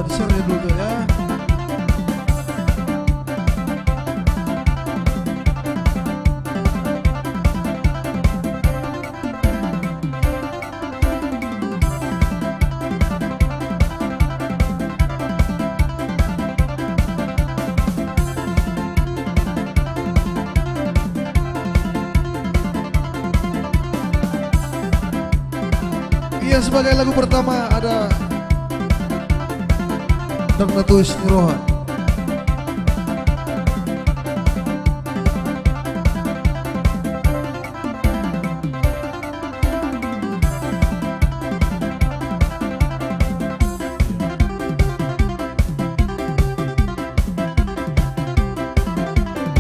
buat share dulu ya. Iya, sebagai lagu pertama ada Dangnatus Niroha.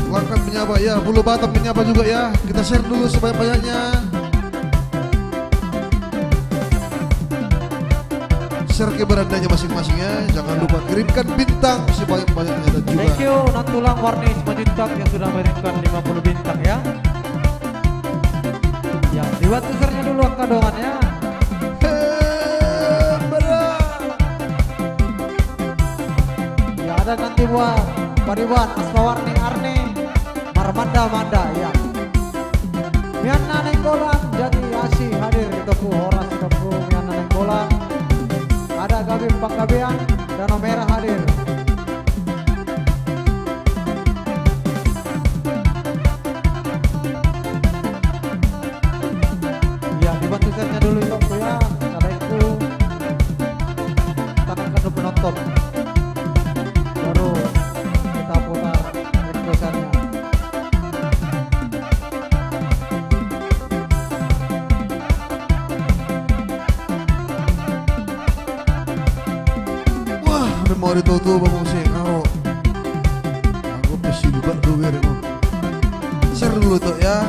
Langkat menyapa ya, Bulu Batam menyapa juga ya. Kita share dulu sebanyak-banyaknya. Share ke berandanya masing-masing ya. Jangan lupa kirimkan bintang sebanyak-banyaknya dan juga thank you Nantulang Warni Simanjuntak yang sudah mengirimkan 50 bintang ya. Ya, dibuat usernya dulu angka doangannya. Ya, ada nanti buat Pariwan, Asma Warni Arni, Marmanda Manda ya. Miana Nenggolan, Jati Asi hadir di toko Horas toko Miana Nenggolan. Ada Gabi Panggabean, Danau Merah hadir. Ya, dibantu share-nya dulu itu ya. Assalamualaikum. Tanamkan dulu penonton. Baru kita putar request-nya. memori tuh bang Musik aku pasti juga tuh share dulu tuh ya.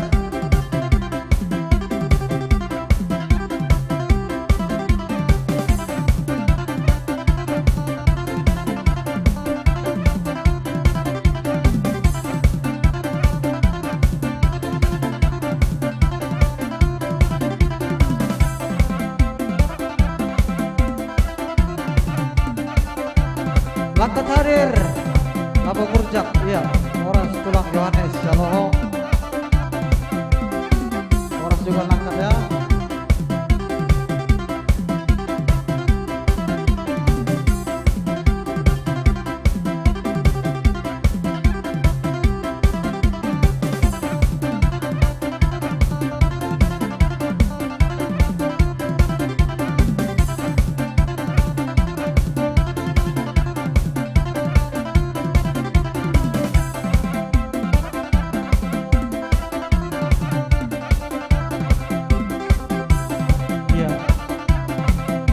Langkat hadir Labo Kurjak, iya. Orang tulang Yohanes, Shalom. Orang juga langkat ya.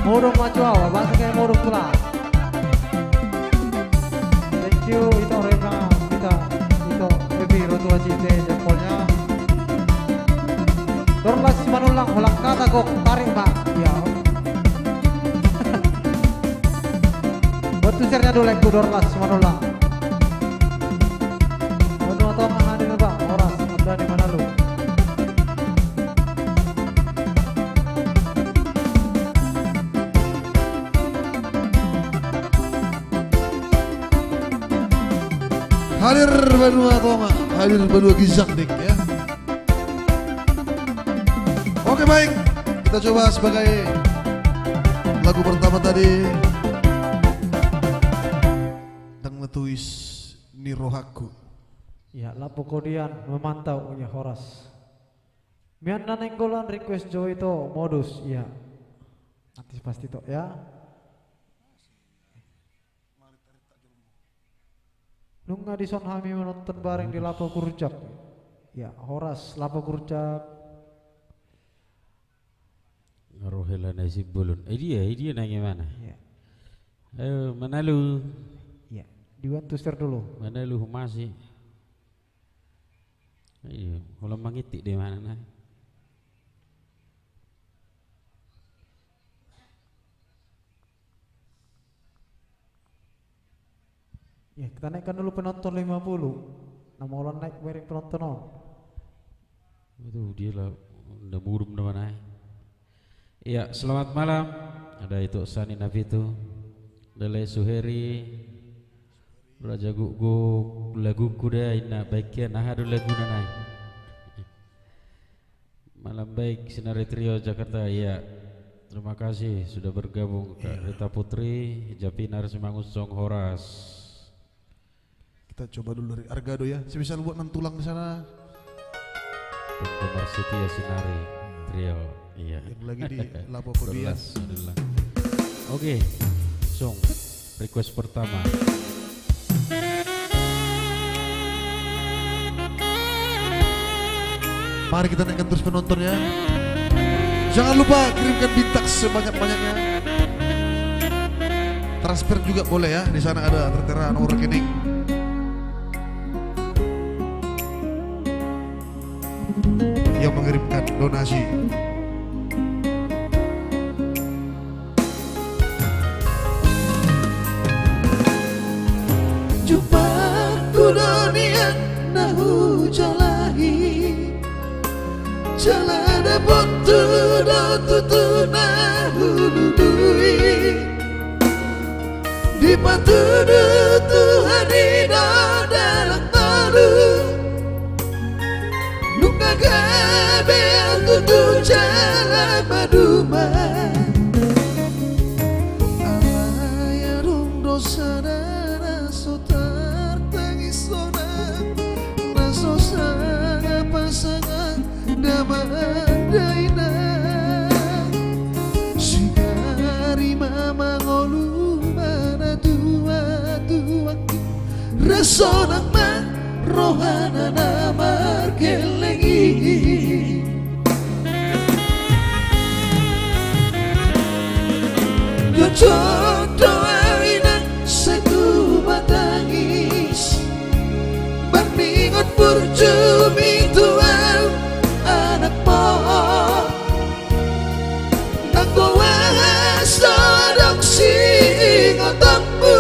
Murung maju awal, bahasa kayak murung pula. Thank you, itu Rena, kita, itu Baby Rotua Cite, jempolnya. Dorlas Manulang, ulang kata kok, tarik mbak, ya. Buat tusernya dulu, aku Dorlas Manulang. Buat tolong hadir mbak, orang, ada di mana lu? Hadir Banua Toma, hadir Banua Gizak dik ya. Oke baik, kita coba sebagai lagu pertama tadi Dangnatus Nirohaku. Ya, Lapo Kodian memantau ya Horas. Miana Nenggolan request Joy itu modus ya. Nanti pasti toh ya. Nungga di son kami menonton bareng di Lapo Kurcak. Ya, Horas Lapo Kurcak. Rohela nasi bulun. Dia nanya mana? Ya. Ayo, mana lu? Ya, dibantu share dulu. Mana lu masih? Iya, kalau mangitik di mana nah? Ya, kita naikkan dulu penonton 50. Nama orang naik bareng penonton on. Itu dia lah, udah burung mana? Iya, selamat malam. Ada itu Sani Nafitu. Dalai Suheri Raja Guguk lagu kuda ina baiknya nah ada lagu nanai. Malam baik Sinari Trio Jakarta ya. Terima kasih sudah bergabung Kak Rita Putri, Japinar Semangus Song Horas. Kita coba dulu dari Argado ya. Semisal buat 6 tulang di sana. Penggemar Setia Sinari Trio. Iya. Yang lagi di Lapo Podian. Oke, song request pertama. Mari kita naikkan terus penontonnya. Jangan lupa kirimkan bintang sebanyak-banyaknya. Transfer juga boleh ya. Di sana ada tertera nomor rekening. Yang mengirimkan donasi. Jumpa ku dunia nahu jalahi jalada botu dotu nahu dudui di patudu Tuhan ida dalam talu luka gabe tutu jalan maduma alaya rung dosa raso tertangisona raso sana pasangan damadaina sigari mama ngolu mana tua resonang man rohana namar kelengi yo jodoh awina setu matangis bandingot burjumi tuan anak pohon aku sadang sing otakmu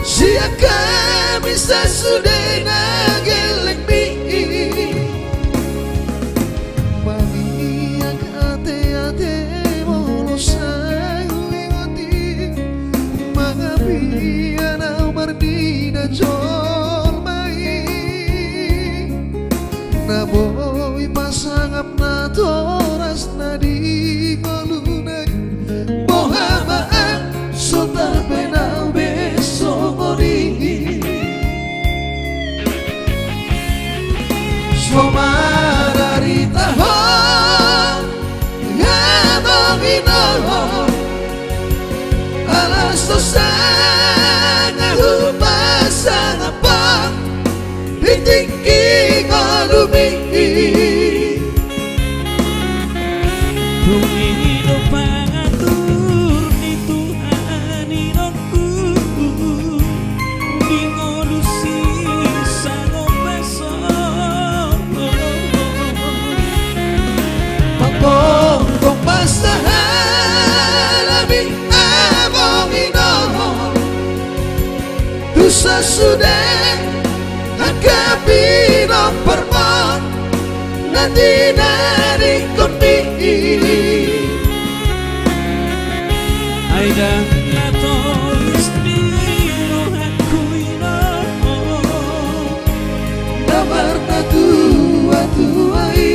siaka bisa sudah nageleng mi mami yang ate-ate molosang ingoti mangapi anau mardina jol mai naboy masangap na toras na di kolunay mohamaan sota benau besok ori soma dari tahun ngabang inoh alas tosang ahupasang apang ditinggi kolumi Rumido pangatur ni Tuhan inonku di ngolusi sango beso Pagkong pasahan aming abong inoh Tusa sudah Akapi ng permon Na dinaring kundi ay dan lato istiro aku ino Namar na tua-tuai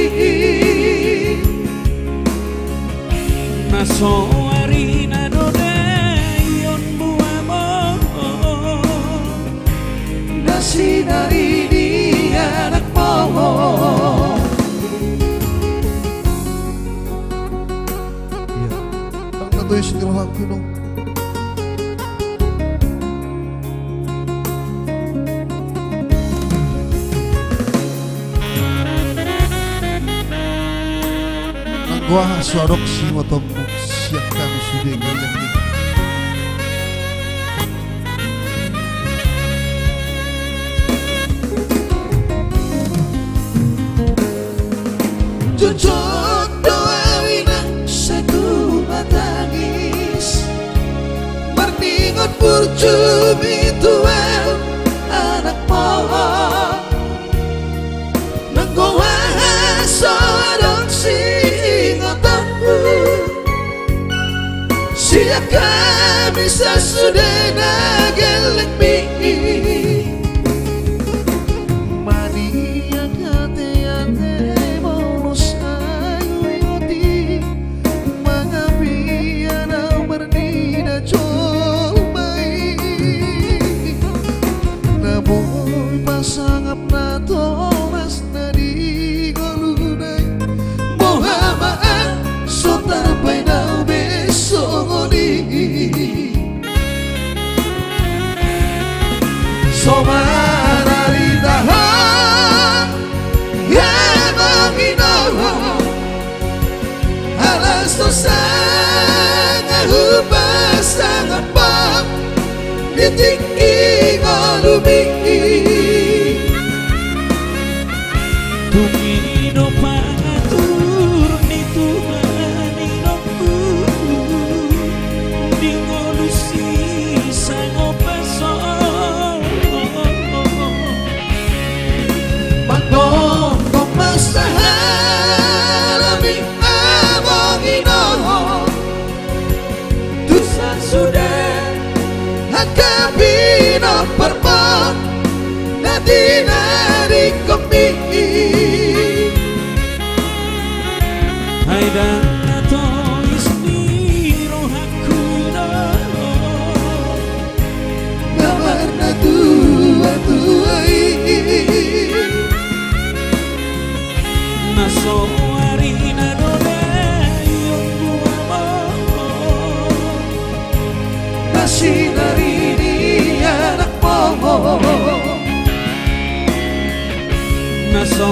naso arina dodayon buamo Nasinari di anak mo Iya Ang natoy sinirahan ko nung Nangguah suarok si motomu siap kamu sudah galeng nih Jujur doa wina satu matangis Mardingot burjumi tuan anak mohon Nanggoha sorong singotanmu Siapkan bisa sudah nageleng mi mania kate bolos ayuti mangabi ana bernida colbai naboy pasangap na tomas na di golunay mohamaan so tarpay na besongoni somararitahan yamang inoho alas to sang hupas ang apang ditinggi ngolumi Tumino pangatur ni Tuhan inoku di ngolusi sang opeso Magnontong masahalami abang inoho Tusan sudah hakapi no permon Nadi nari komi Hai dan nato ismiro hakuna Gambar na tua-tuai Naso arina dole yung buamo Masih dari ni anak moho Naso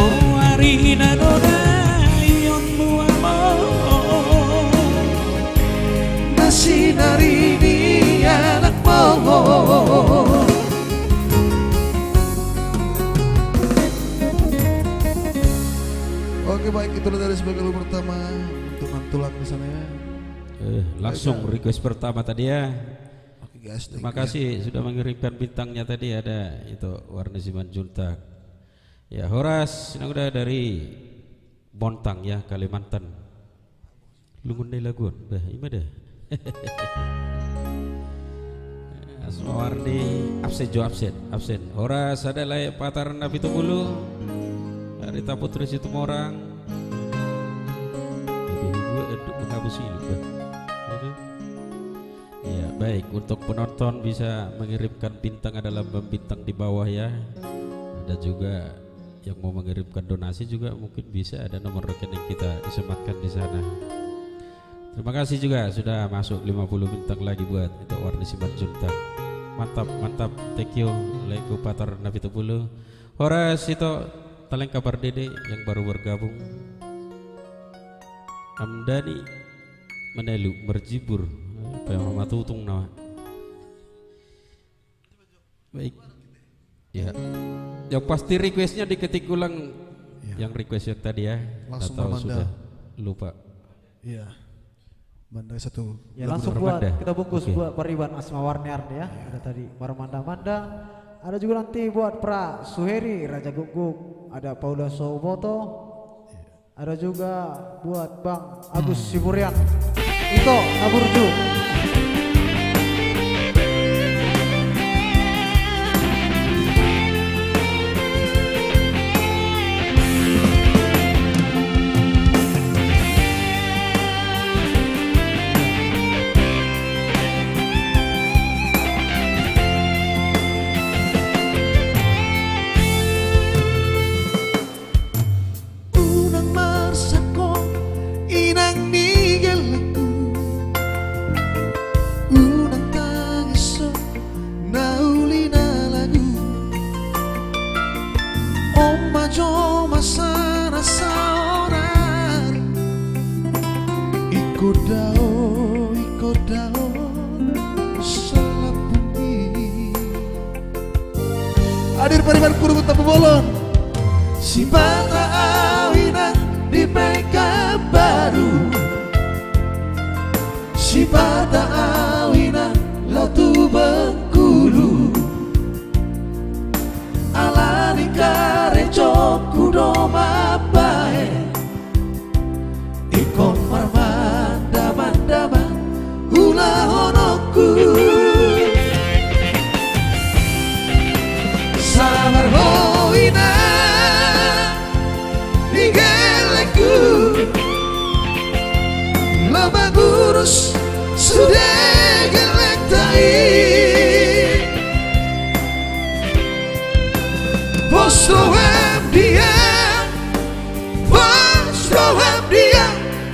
arina dole yung buamo Masih dari ni anak moho Oke baik itu dari sebagai lagu pertama untuk mantulang di sana ya. Langsung request pertama tadi ya. Oke guys, Terima kasih sudah mengirimkan bintangnya tadi ada itu Warni Simanjuntak. Ya Horas ini udah dari Bontang ya Kalimantan. Lungun deh lagun, bah ima deh. Asma Warni absen jo absen. Horas ada layak pataran Nabi Tumulu. Rita Putri Situmorang. Ya baik untuk penonton bisa mengirimkan bintang adalah bintang di bawah ya. Ada juga yang mau mengirimkan donasi juga mungkin bisa ada nomor rekening kita disematkan di sana. Terima kasih juga sudah masuk 50 bintang lagi buat itu Warni Simanjuntak. Mantap thank you Leku Patar Nabi Tubulu. Horas itu Taleng kabar Dede yang baru bergabung. Amdani Menelu Merjibur apa yang Mama Tutung nama. Baik. Ya. Yang pasti requestnya diketik ulang yang request yang tadi ya. Langsung Atau Mamanda. sudah lupa. Iya. Mandai satu. Ya Lagu langsung buat Marmanda. kita bungkus Oke. buat Pariban Asma Warniardi ya. Ada tadi Marmanda-manda. Ada juga nanti buat Pra Suheri Raja Guguk. Ada Paula Soboto. Ada juga buat Bang Agus Siburian. Ito Naburju. Unang marsako inang nigalaku Unang tangiso nauli na lagu Oma joma sana sa orar Ikut dao salah bumi Hadir Pariban Kurung Tapu Bolon Si bata awinan di Mega Baru Si bata awinan Latu Bengkulu Alani karejo kudoma bae Ikon marmanda mandama Hula honoku urus sudah gelek tai Posrohem dia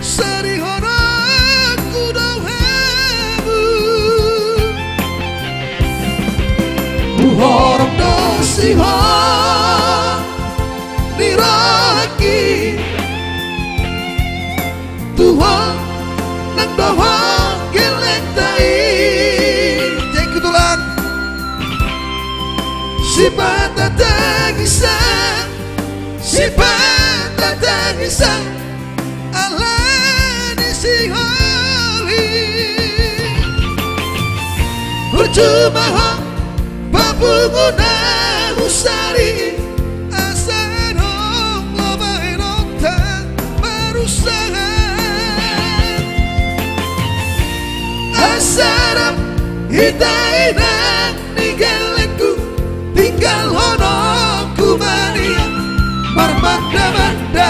Seri horang kudohemu Uhorong dosihon Niraki Tuhan nang dohong geleng tai Cek ketulan Sifat datang isang Sifat datang isang Allah disiholi Percuma hong Papunguna usari Asal hong Lobahin otak Berusaha Asarap Hitainan Ninggalanku Tinggal honong Kumania Marmanda-manda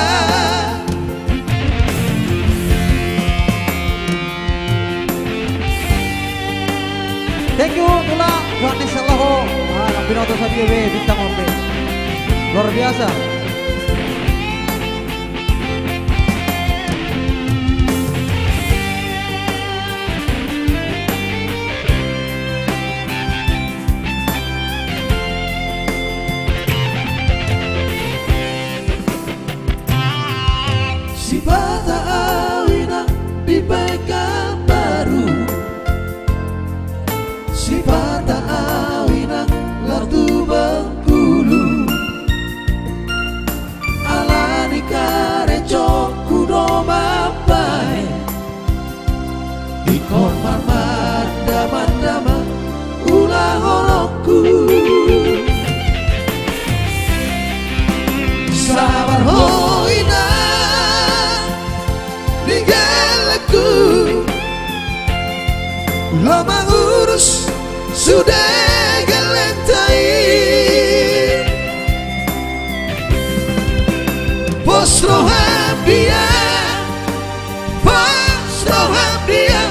Thank you tulang Johannes Salaho Binoto Sabiwe Bintang Ombe luar biasa. Si bata awinang di Pekanbaru Si bata awinang lartu Bengkulu Alani kareco kudo mapai Ikon marmada-mandama ulah horoku Sabar hoina Ninggalku Lo mengurus sudah gelentai Posroham dia Posroham dia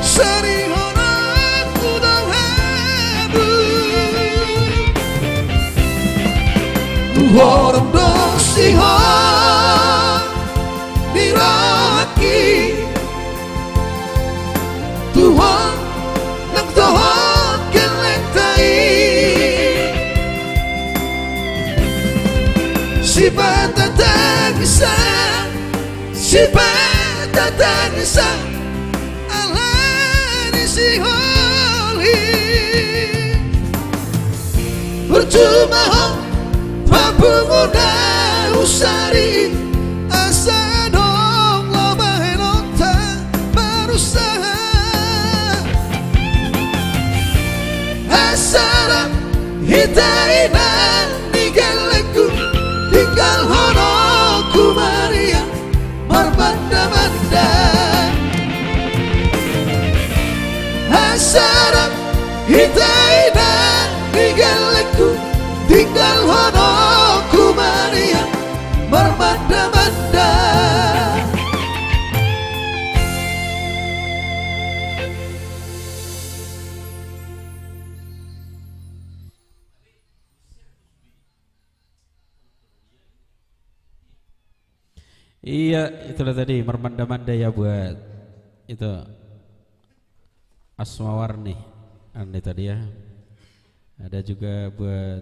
Seri horang kudohemu Horang dosihon Niraki Tuhan nang tohon gelentai Sifat datang isang Sifat datang isang Allah disiholi Percuma hong Papunguna usari Asa dong lobahin otak berusaha Asarap hitainan ninggalanku Tinggal honoku Maria Marmanda-manda Asarap hitainan ninggalanku Tinggal honoku Maria Marmanda-manda Iya, itulah tadi mermanda-manda ya buat itu Asmawarni Andi tadi ya. Ada juga buat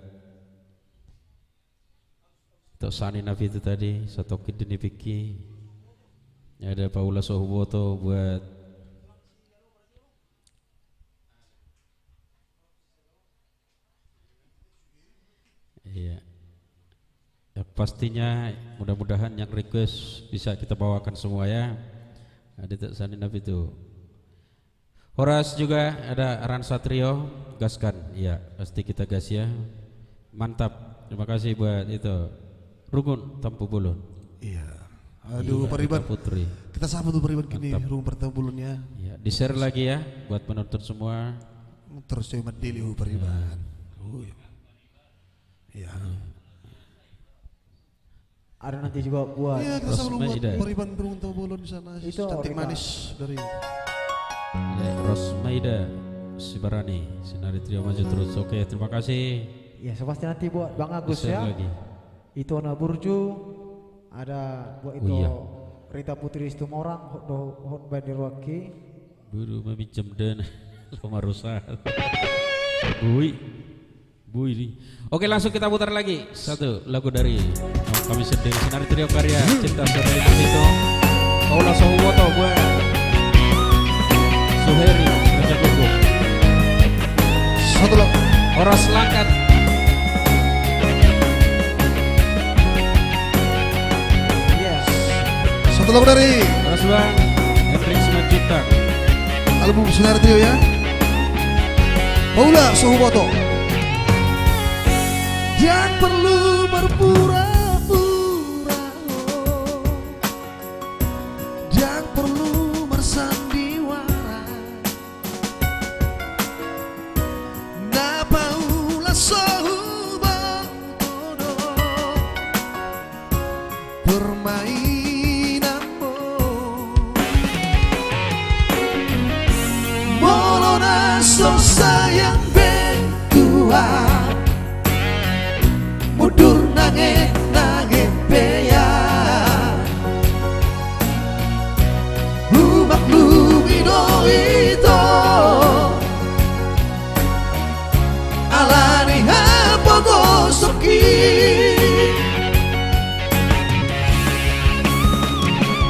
untuk Sani Nafi itu tadi, Satokidini Piki. Ada Paula Sohuboto buat iya. Ya, pastinya mudah-mudahan yang request bisa kita bawakan semua ya. Ada Sani Nafi itu. Horas juga ada Aran Satrio, gaskan. Iya, pasti kita gas ya. Mantap. Terima kasih buat itu. Rugun Tampu Bulun. Iya. Aduh, iya, Pariban. Putri. Kita sambut tuh Pariban kini Mantap. Rugun Pertambulunnya. Iya, di-share lagi ya buat penonton semua. Terus coy medili Pariban. Iya. Ada nanti juga buat Iya, kita sambut buat Rosmaida. Pariban Rugun Pertambulun di sana. Itu Cantik Rika. manis dari Rosmaida Sibarani Sinari Trio maju terus. Oke, terima kasih. Ya pasti nanti buat Bang Agus Share ya. lagi. Itu Ana Burju, ada buat itu iya. Rita Putri Istumorang, Hot Bandirwaki. Buru meminjam dana lama rusak. Bui nih. Oke, langsung kita putar lagi satu lagu dari kami sendiri Sinari Trio karya Cinta Saudari itu. Paula Sohuwoto buat Suheri Raja Guguk. Satu lagu. Oras Langkat. Yes. Satu lagu dari Oras Bang Hendrik Simanjuntak. album Sinar Trio ya. Paula Sohuwoto. Jangan perlu berpura-pura, jangan perlu bersandiwara. Na Paula Sohuwoto permainanmu Molona so sayang berdua mundur nangit beya maklumi do itu alani apa gosoki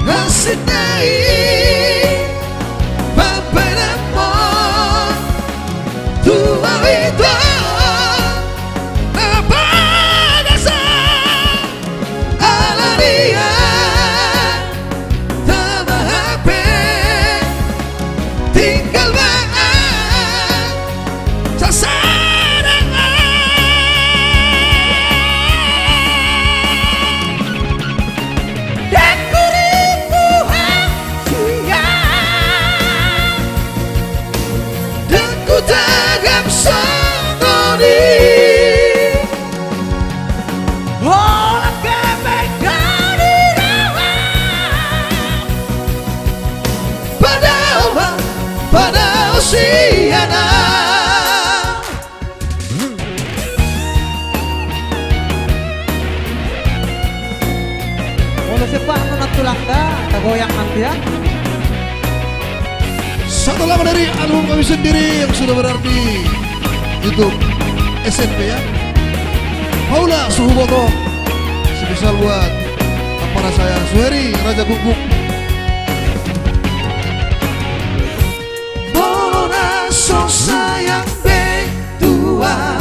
ngasih nai papanamo tua itu Goyang nanti ya. Satu lagu dari album kami sendiri yang sudah berada di YouTube SMP ya. Paula Sohuwoto spesial buat para saya Suheri Raja Guguk. Molona so sayang betua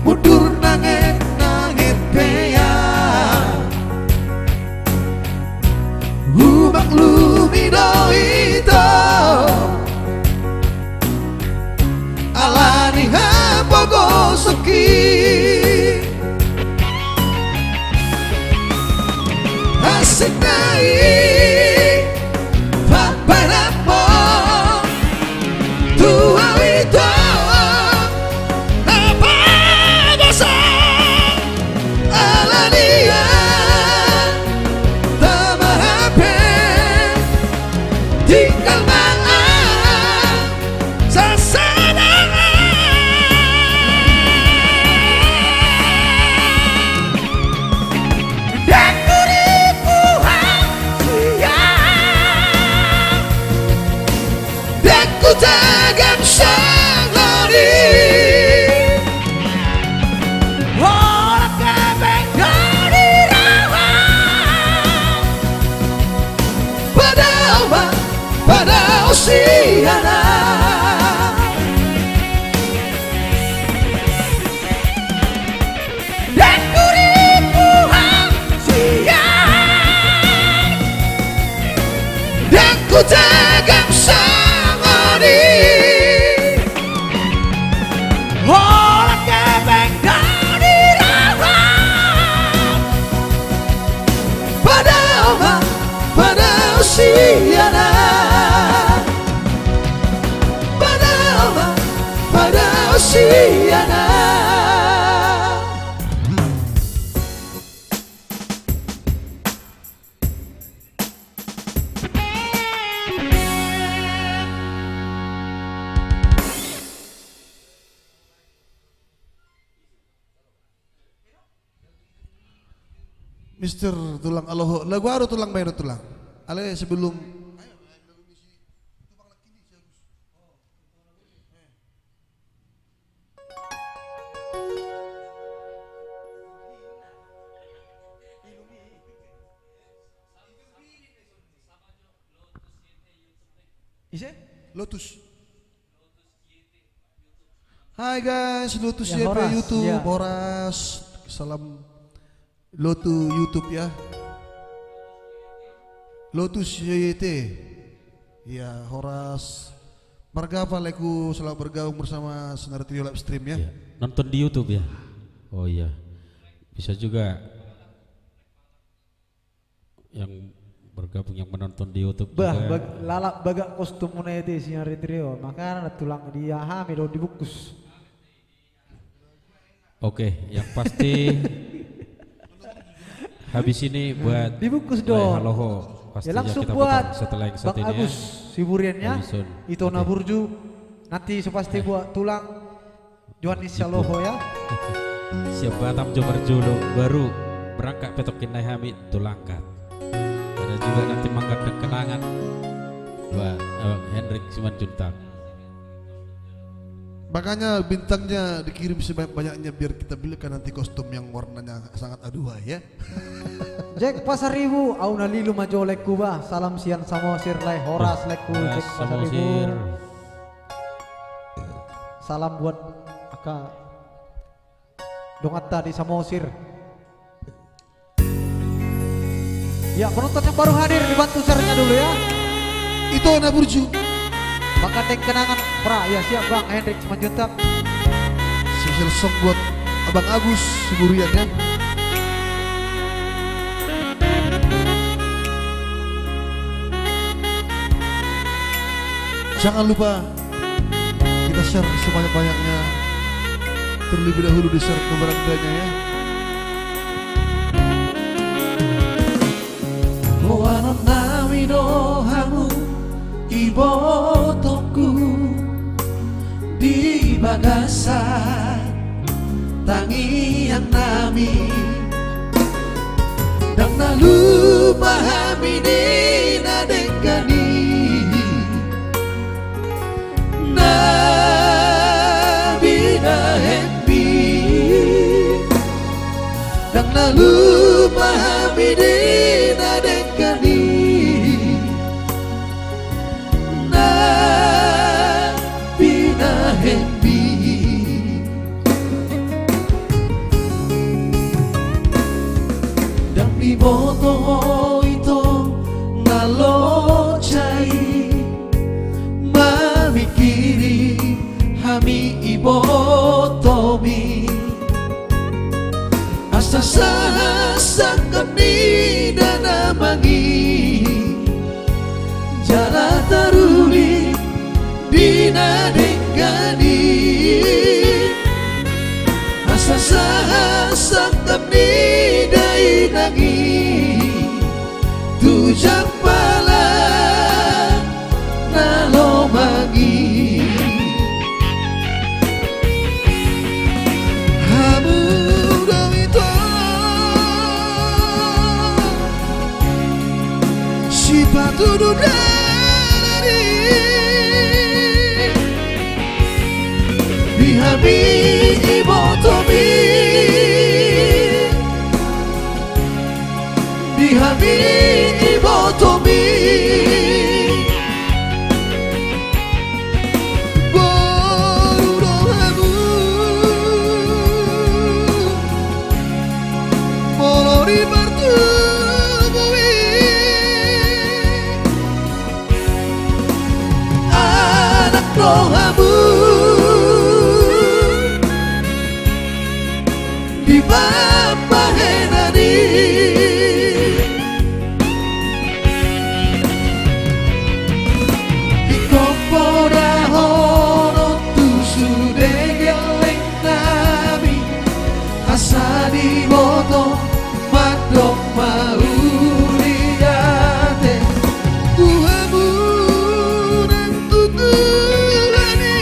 mundur nangit beya maklumi do itu alani apa gosoki asik nai papanamo tua itu apa dosa alani tinggal maaf sasaran dan kuripuhan siang dan ku tagam sangari orang kebeng dari rawang pada usiana dan kuripuhan siang dan ku tagam sangari orang kebeng dari rawang pada usiana Mister Tulang Aloho. Lagu baru Tulang Bayar Tulang. Ale sebelum Ise? Lotus. Hai guys, Lotus Ya, YP Horas, YouTube, ya. Horas. Salam Lotus YouTube ya. Lotus YT. Ya, Horas. Marga apa leku selalu bergabung bersama Senar Trio Live Stream ya. Ya, nonton di YouTube ya. Oh iya, bisa juga yang bergabung yang menonton di YouTube Bah, juga. lalak bagak kostum itu sinar trio, maka ada tulang dia hamil dibungkus. Oke, yang pasti habis ini buat Dibungkus dong. Haloho pasti Ya langsung kita buat potong setelah yang satu Bang ini Agus Siburiannya, Alison. itu Oke. Naburju. Nanti sepasti buat tulang Johannes Saloho ya. ya. Siap Batam Jobar Jolo baru berangkat petokin naik Hamid tulangkat. Ada juga nanti mangkat dan kenangan buat Hendrik Simanjuntak. Makanya bintangnya dikirim sebanyak-banyaknya biar kita belikan nanti kostum yang warnanya sangat aduhai ya. Jack Pasar Ribu, auna lilu majo leku bah. Salam sian samosir lai horas leku Jack Pasar Ribu. Samosir. Salam buat Aka Dongata di Samosir. Ya, penonton yang baru hadir dibantu share-nya dulu ya. Itu Naburju. Maka tank kenangan pra ya siap Bang Hendrik Simanjuntak. Special song buat Abang Agus Siburian ya. Jangan lupa kita share sebanyak-banyaknya. Terlebih dahulu di share ke berandanya ya. Wanon nami dohamu ibotoku di bagasan tangi yang nami dan nalu pahami di nadengkani nabi happy dan nalu pahami di nadengkani nabi happy dan di boto itu nalocai mamikiri hami ibotomi asa sangkap ni dana mangi jala taruli dina dengkani asa sangkap ni dai nangi tujang pala nalo mangi hamu dawito sipatu dudari dihabi ibotomi dihabi ibotomi borudohamu molori bertumui anak rohamu di bapa henani di kompora hono tusu degeleng nami asa di boto madok mauriate uhamu nang tutuhani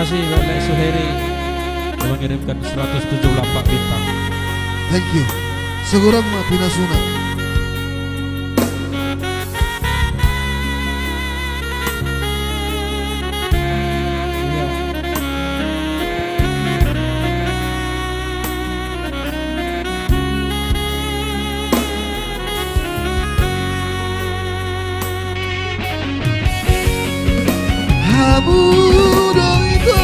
kasih Lek Suheri yang mengirimkan 178 bintang. Thank you. Segurang mah pinasuna. Hamudo ito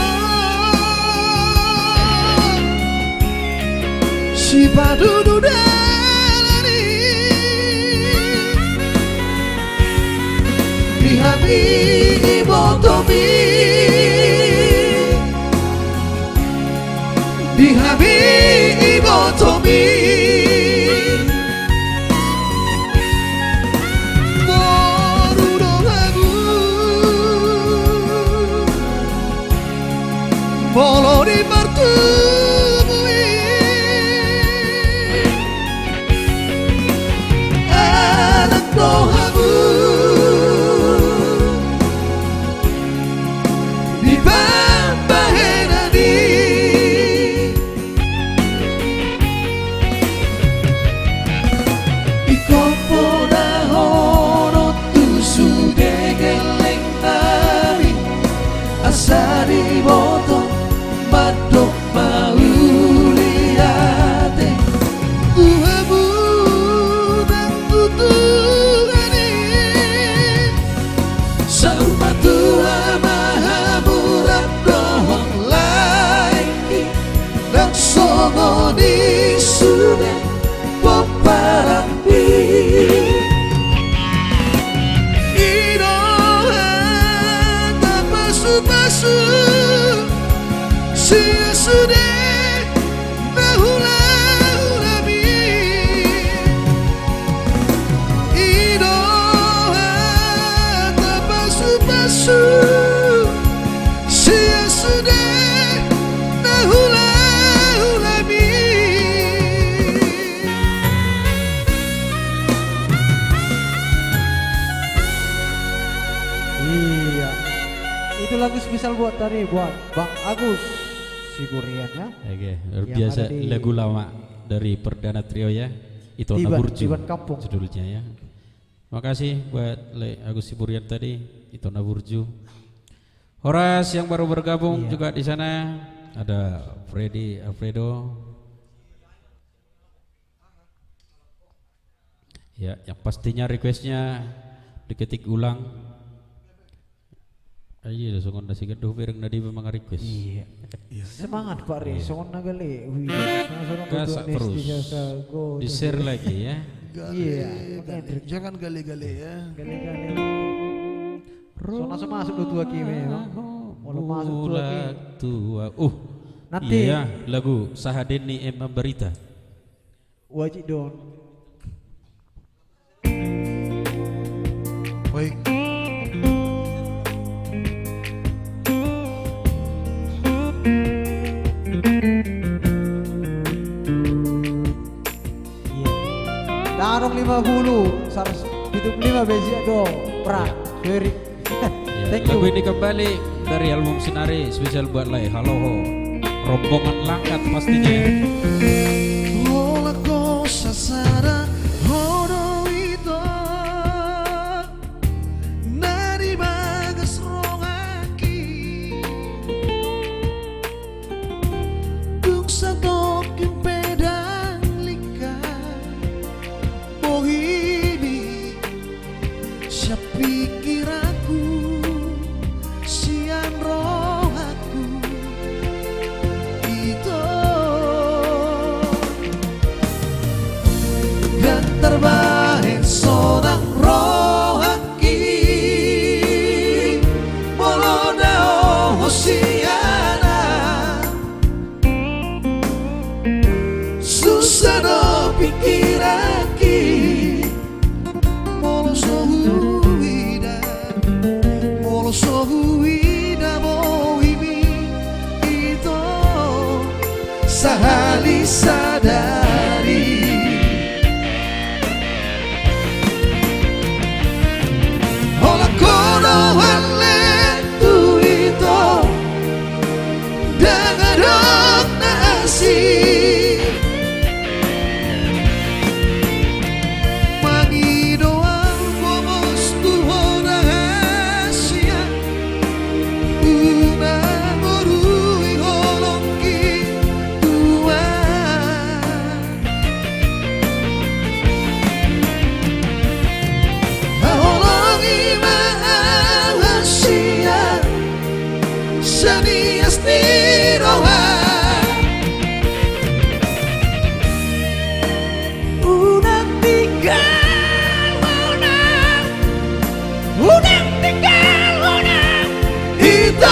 si padudu dalani dihami ibotomi dihami ibotomi Polo di martubui anak dohamu di bahenani di kompoda hono tusu degeleng nami asari botong Madok mauliate Tuhamu dan tutugani Sauma Tuhan mahamu rabdohong laiki Dan songoni sudah peparampi Idohan tak pasu-pasu Sia sudah nahula-hulami Idoha tak pasu-pasu Sia sudah nahula-hulami Iya. Itu lagu spesial buat Bang Agus Siburian ya. Oke, luar Yang biasa ada di- lagu lama dari Perdana Trio ya. Itu Tiban Burju Kampung. judulnya ya. Makasih buat Agus Siburian tadi, itu Burju. Horas yang baru bergabung juga di sana. Ada Freddy Alfredo. Ya, yang pastinya requestnya diketik ulang. Ayo, songon nasi geduh pireng nadi memang request. Iya. Semangat Pak Ri, songon nagali. Wih, Gasak terus. Di share lagi ya. Iya. Jangan gali-gali ya. Gali-gali. Langsung masuk dua kimi ya. Walau masuk dua kimi. Tua. Nanti- Iya ya, lagu Sahadeni Emma Berita. Wajib dong. Baik. Darong 50, 175 besi dong. Pra, Ferry. Ya, Thank you. lagu ini kembali dari album Sinari spesial buat Lai. Halo ho. Rombongan langkat pastinya. Ola cosa sarà oro ito Nari bagas rongaki Dung sa toking pedang lika Bohimi Siya pikir aku Siang roh aku Ito dan terbaik seorang rohaki Moloda Hosiana susah do pikiraki Molo sohuida Unang tinggal unang hitam.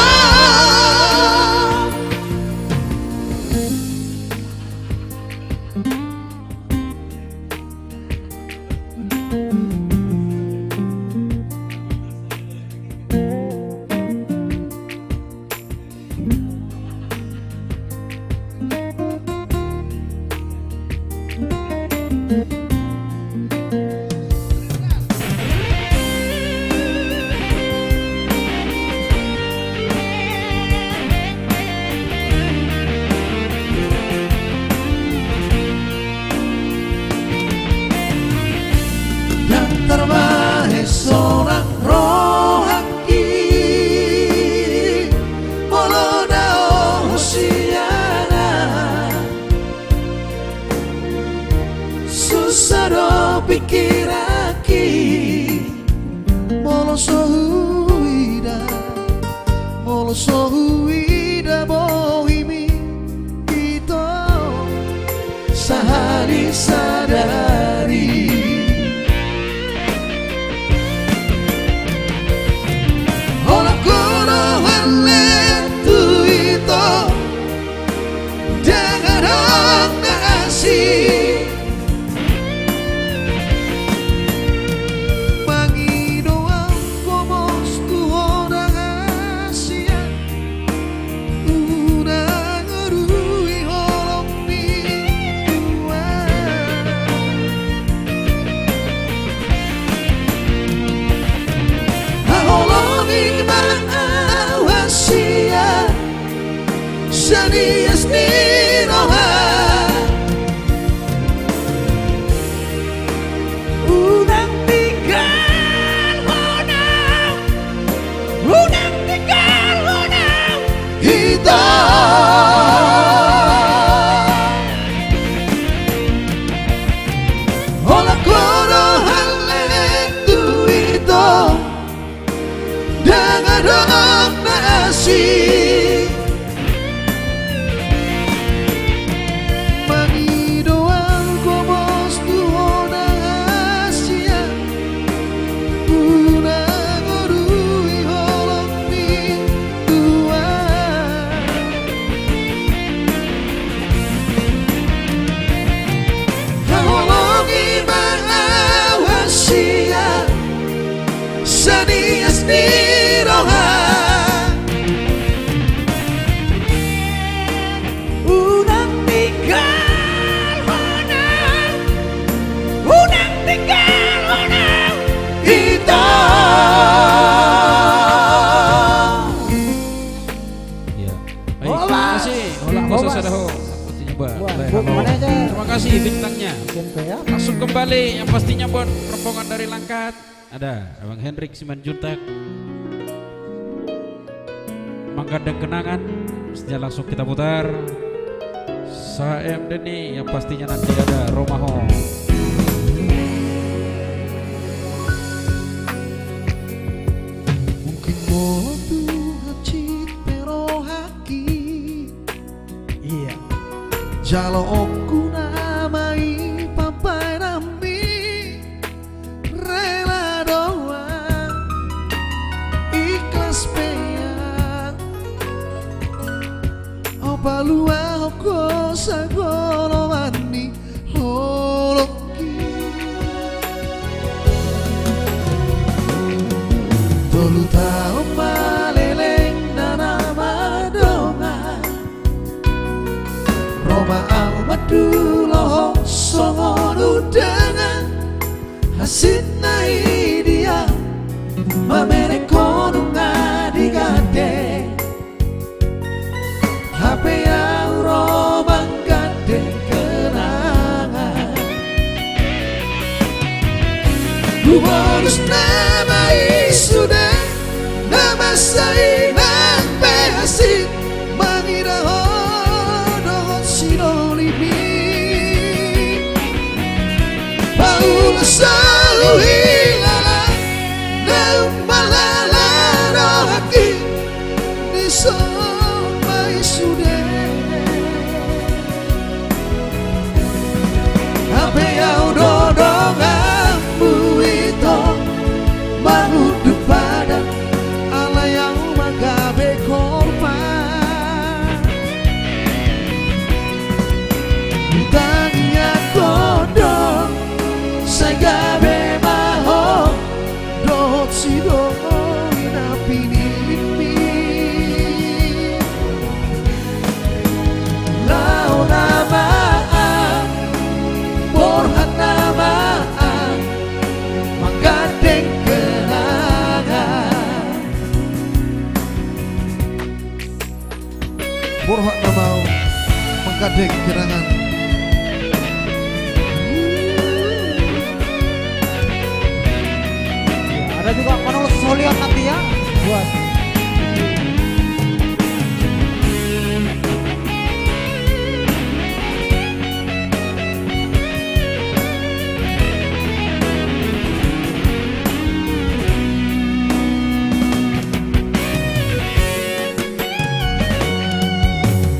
Yang terbaik seorang rohaki Moloda Hosiana susah do pikir aki Molo sohuida bohimi Ito sahari sadari Ola kono hale tu ito Jangan ngasih Mangido ang komos tu orang Asia Unang urui holong mingguan Holongin maawasia Sanias niroha Unang tinggal unang Unang tinggal unang hitam Ola kono hale tu ito Dengan dong nasi Mangido ang komos tuho ng Asia Unang urui holong mingguan Holongi maawasia Sanias niroha Unang tinggal unang Unang tinggal unang hitam Ya. Baik, terima kasih. Hola, Kosa Bobas. Sadaho. Sepertinya Mbak. Wah, Boleh, Bu halo. Manajer. Terima kasih bintangnya. Tempe ya. Langsung kembali yang pastinya buat rombongan dari Langkat. Ada Abang Hendrik Simanjuntak. Menggandeng kenangan. Mestinya langsung kita putar. Saem Deni yang pastinya nanti ada Romaho. Mungkin mo Tuhan cit pero haki Iya. Jalo oku namai papai nami Rela doang Ikhlas peyang Opa lua hoko sagolo mani holoki Tolu tau maleleng nama donga Roma almaduloh songodu dengan hasil nai dia Mamere kono ngadigade HP yang Roma gade kenangan Lu harus nama sudah nama saya nang behasil mengira hodong sinolimi Paula selalu hilala dan malah Borhak na mau mengkadek kirangan. Ada juga penulis Solian nanti ya buat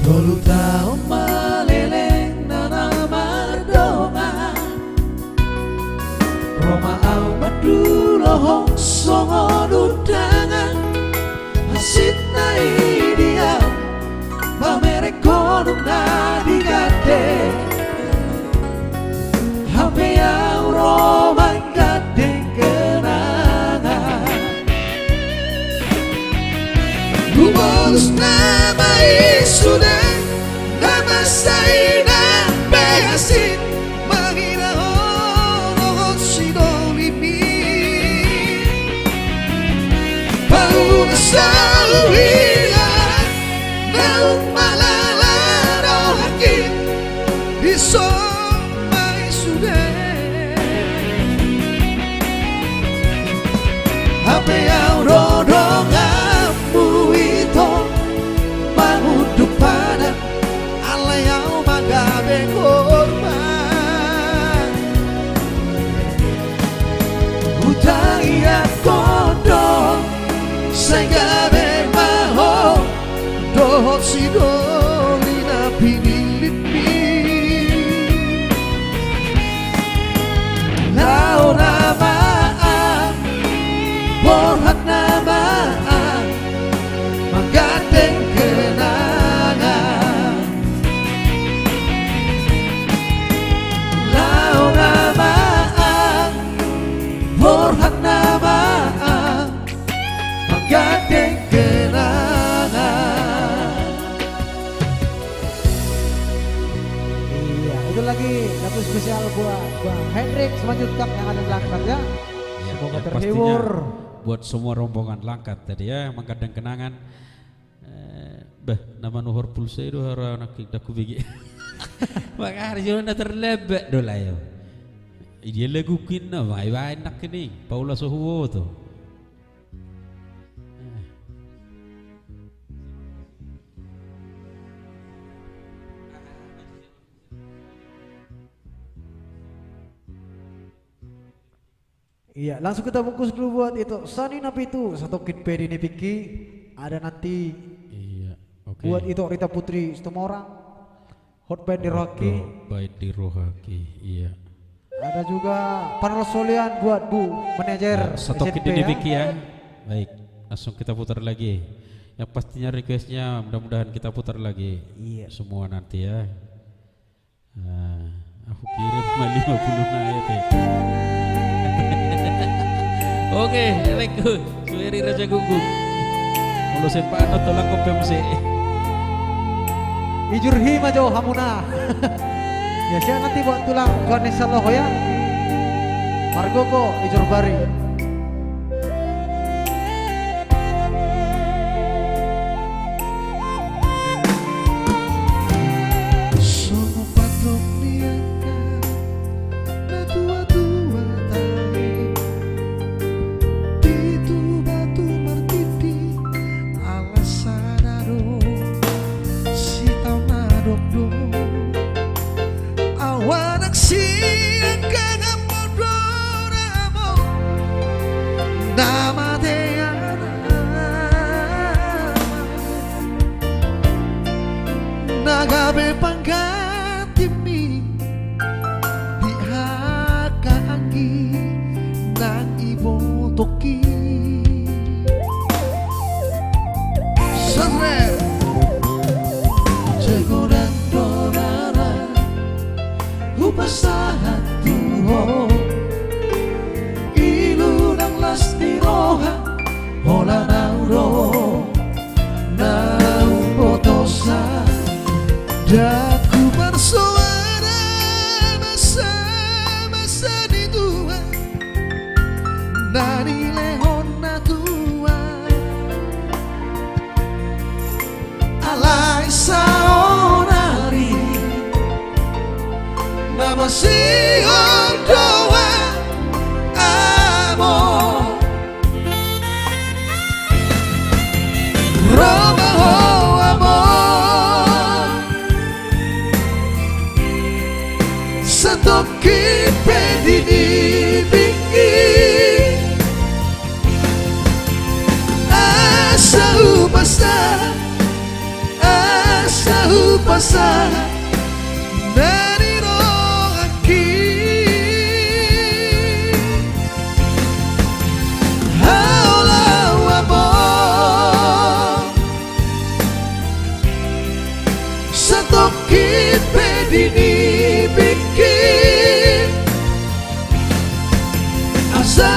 Tolu tahu maleleng nana mardonga Roma au madu lohong songo dudangan Hasit na idia pamere kono na digade Hape au Roma gade kenangan Gubos nama sudah nama saya behasin mengira orang sidolimi bau sawilah naung malala rohaki disomai sudah apa yang rodongamu itu depanan Allah yang magabe korban Utang ia kodong Sagabe maho Dohot sidoli na pinilitmi Lau namaan Borhat namaan Manggateng kenangan Lau namaan Borhat namaan Manggateng kenangan. iya itu lagi lagu spesial buat Bang Hendrik selanjutnya yang ada di Langkat ya. Ya, Semoga yang terhibur. pastinya buat semua rombongan Langkat tadi ya mengkadang kenangan. Nama nuhur pulsa itu harus anak kita kubigi. Maka hari itu terlebek dola yo. Dia lagu kina, mai enak ini. Paula Sohuwo tu. Iya, langsung kita bungkus dulu buat itu. Sani napi itu satu kit pedi nih Piki. Ada nanti Iya, oke. buat itu Rita Putri semua orang. Hot band di Rocky. Baik di Rohaki, iya. Ada juga panel solian buat Bu manajer Ya, satu SMP kit ini ya. Vicky ya. Baik, langsung kita putar lagi. Yang pastinya requestnya mudah-mudahan kita putar lagi. Iya. Semua nanti ya. Nah, aku kirim 50 ayat ya. Oke, lekku. Suweri Raja Gunggung. Mulu sepano tolak kopemse. Ijurhi majo hamuna. Ya siya nanti buat tulang Vanessa Loho ya. Margoko Ijur Bari. Sono patok niaka na tua-tua tahi Itu batu martiti alasanado si tau nadokdo awanak siang kagam modoramo basah asa upasa dari roh aki haula wa bo satokit pedini bikin asa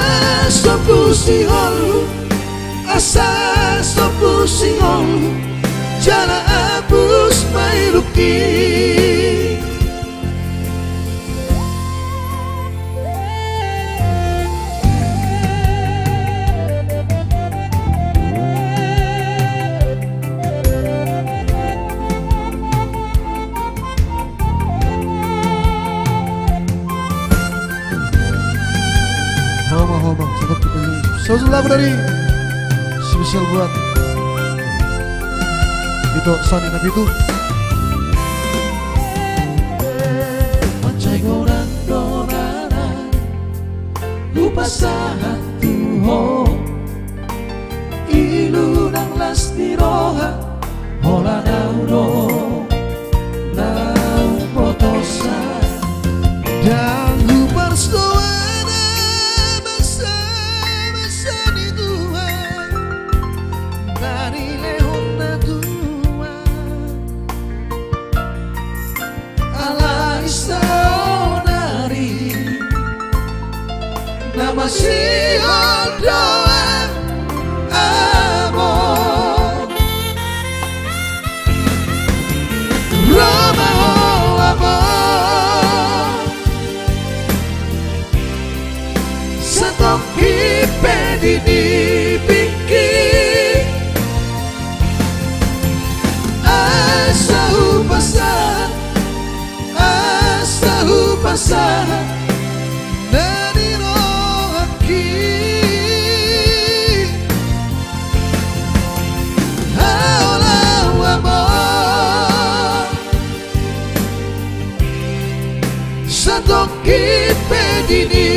sopu singol asa sopu singol jala abus mairuki Homa cukup dipilih satu lagu dari spesial buat itu Sony Nabi itu Pancai gorang dorana Lupasahan tuho Ilu nang lasti roha Hola nauro Nang potosa Dan lupar soana Masa di Tuhan Dari lehon na Tuhan Ala isaonari Nama siyon doang amor Roma ho amor Satok hipedini bikin Asa upasa dari roh aki haula wa bo satokit pedini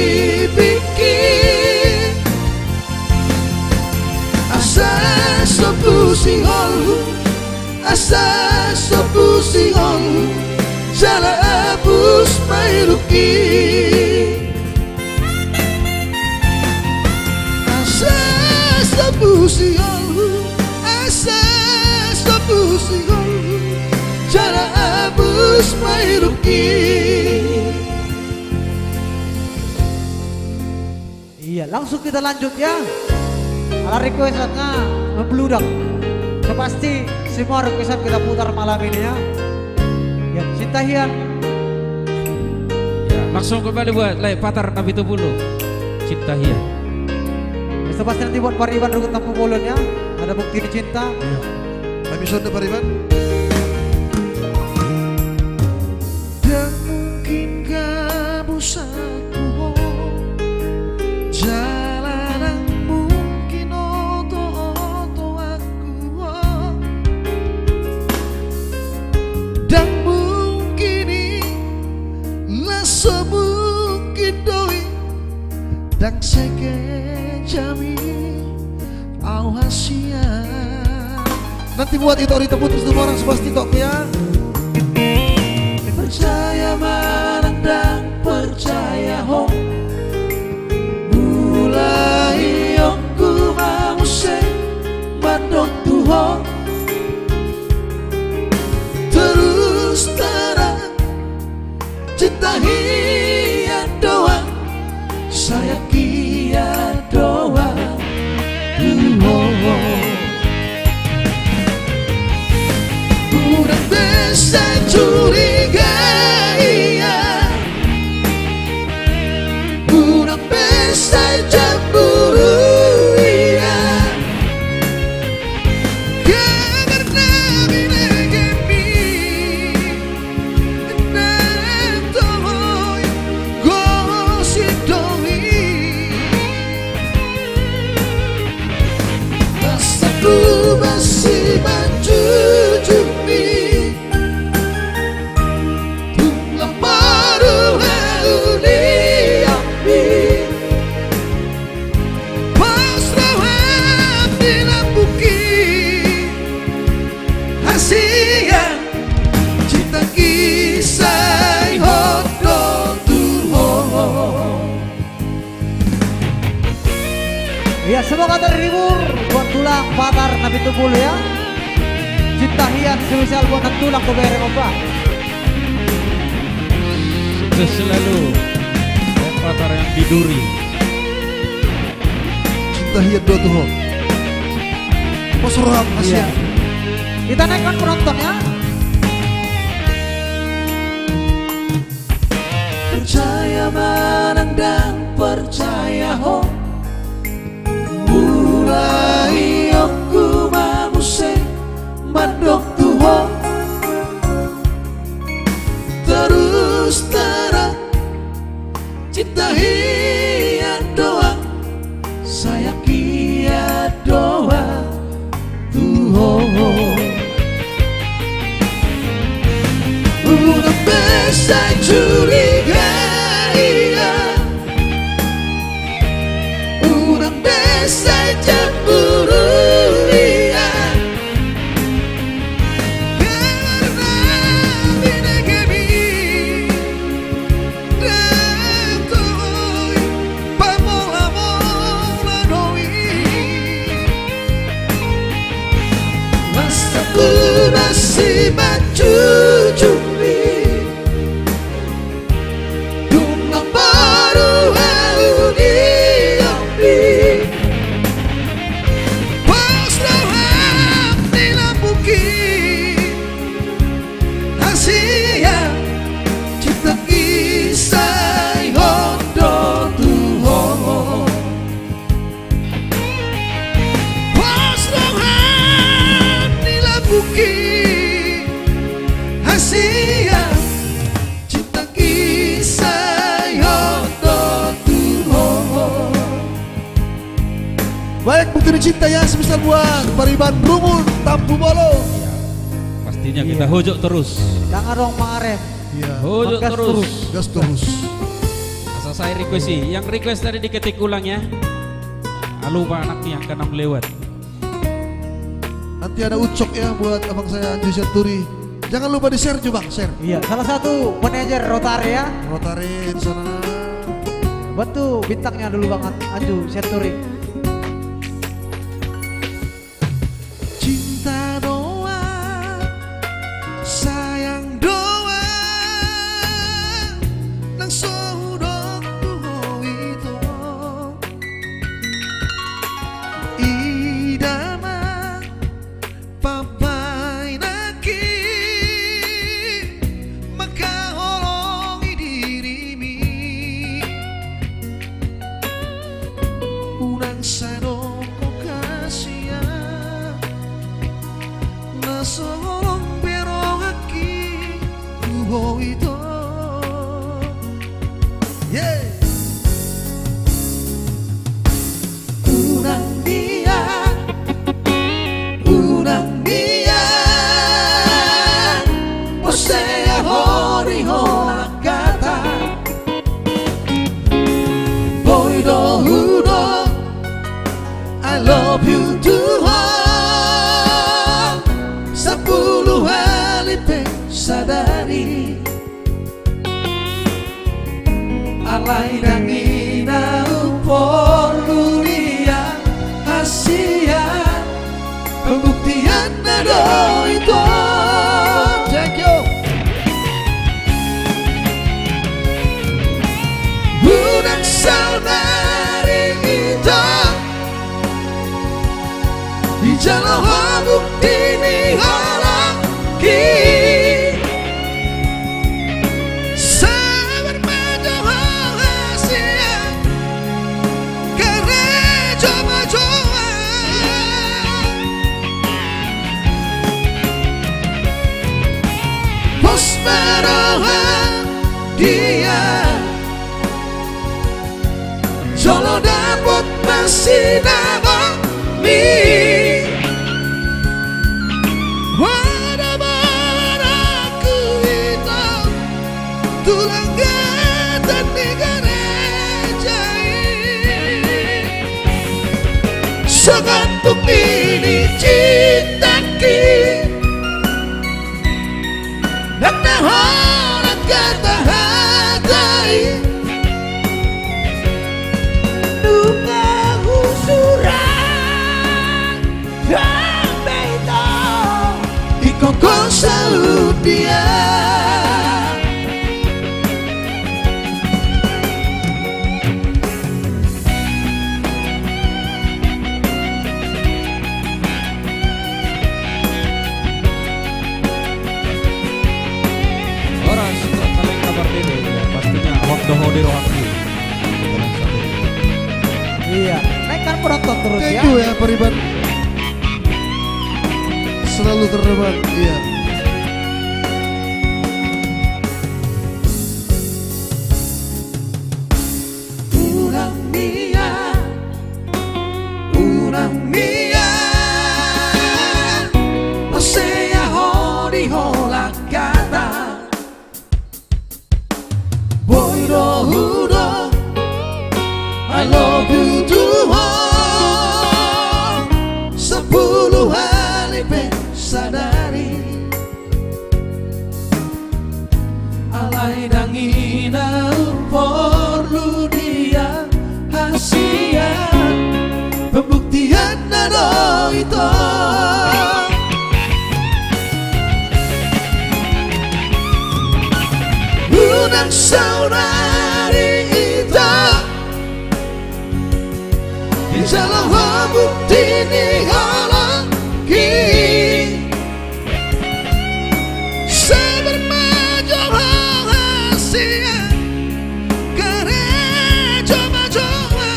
bikin asa sopu singol jala abus mairuki asa sopu singol jala abus mairuki. Iya, langsung kita lanjut ya. Ala requestannya membludak. So, pasti semua requestan kita putar malam ini ya. Ya, Cinta Hian. Ya, langsung kembali buat Patar Nabi Tubulu Cinta Hian. Ya, pasti nanti buat Pariban Rukun Tampu Bolon ya. Ada bukti di cinta. Iya. Episode Pariban. Dan mungkin kamu satu jalanan mungkin oto aku dan mungkin laso mungkin doi dan seke jami au hasia nanti buat itu tebut semua orang pasti tok ya percaya marandang percaya hong mulai aku mau se mandok Tuhan terus terang cinta hian doa saya kia doa Tuhan udah bisa curiga iya udah bisa cemburu iya karena binegemi nentoy gosidoi rasaku masih menjunjungi tulang patar nabi tubul ya. Cinta hiat spesial buat tulang ke bereng obat. Sukses selalu Patar yang diduri. Cinta hiat dua tuh. Posorang Asia. Kita naikkan penonton ya. Percaya menang dan percaya ho. Mulai aku mamuse mandok tuho. Terus terang cinta hiat doa. Saya kia doa tuho. Udah bisa curiga. Saja buru lihat karena bina kami datoi pamola-mola doi masa ku masih maju cumi dumang baru hauni Baik bukti cinta ya sebesar buat Pariban Rumun Tampu Bolo. Pastinya kita hojok terus. Jangan dong Maren. Iya. Hojok Gas terus. Gas terus. Asal saya request sih, yang request tadi diketik ulang ya. Lupa anaknya yang ke-6 lewat. Nanti ada ucok ya buat abang saya Anju Syaturi. Jangan lupa di share juga bang, share. Iya, salah satu manajer Rotary ya. Rotary di sana. Betul bintangnya dulu banget Anju Syaturi. cinta doa sayang doa nang sodok tuho itu idama papai naki maka holongi dirimi unang sadoko kasihan nasorong berong aki tuho itu yeah. Unang dia posea hori hona kata boy do hudo I love you too hard 10 kali sadari alay nangina upor lunia Asia pembuktian nado itu thank you unang saudari itu di jalan bukti ni orang ki sabar menjauh Asia karena coba-coba bos merohan dia Solo dapat masih nama mi Wada aku itu tulang gatan di gerejai Segantung ini cintaki Dan nahorat kata hatai Duka usura Pariban selalu terdepan. Iya. Urang mia Masaya hori hola kata Boy do hudo I love you Tuhan 10 hari sadari Alay dangina perlu dia hasia Pembuktian nado itu Unang saudari itu Insyaallah bukti ni halaki Sebermaju rahasia Karena coba-coba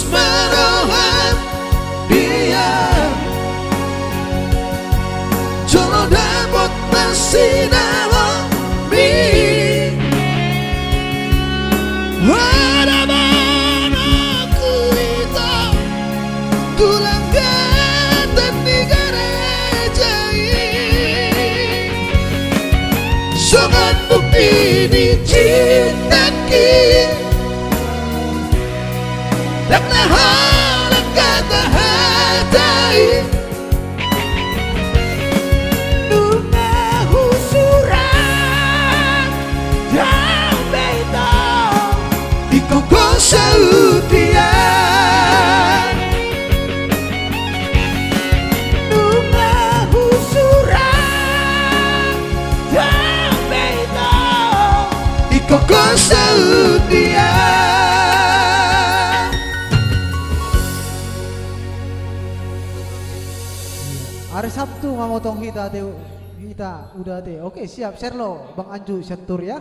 Musmarohan dia Jolo dapat masih dalam mi Ada mana kuita Tulang gatan di gereja Sangat bukti di cinta kita Dan nahan kata hatai Nunga husuran Yang beta Di koko saudian Nunga husuran Yang beta Di koko saudian Hari Sabtu ngamotong kita udah teh. Oke, siap share lo Bang Anju sentur ya.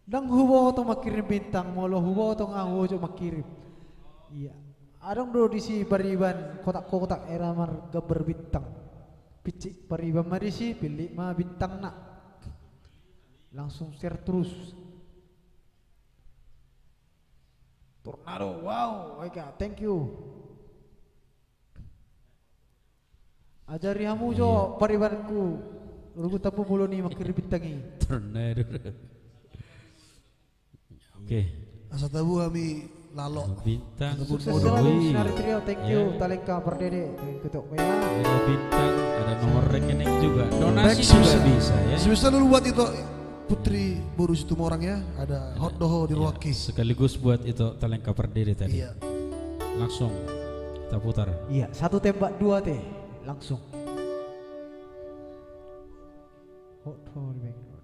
Dang hubo to makirim bintang molo hubo to ngawo jo makirim. Iya. Adong do di si Pariban kotak-kotak era mar gambar bintang. Picik Pariban mari si pilih mah bintang nak. Langsung share terus. Tornado, wow, Eka, thank you. Ajari hamu jo Paribanku. Rugu tapu mulo ni makirim bintangi. Tornado. Oke. Asa tabu kami lalo. Bintang. Sukses Bodoh. selalu Wih. Sinari Trio, thank you. Ya. Talengka Perdede, ketuk ya. Ada bintang, ada nomor rekening juga. Donasi Baik, juga sebisa- bisa ya. Sebisa dulu buat itu Putri Boru situ orang ya. Ada hot doho di Ruaki. Sekaligus buat itu Talengka Perdiri tadi. Iya. Langsung kita putar. Iya, satu tembak dua teh, langsung. Hot dog di Bengkel.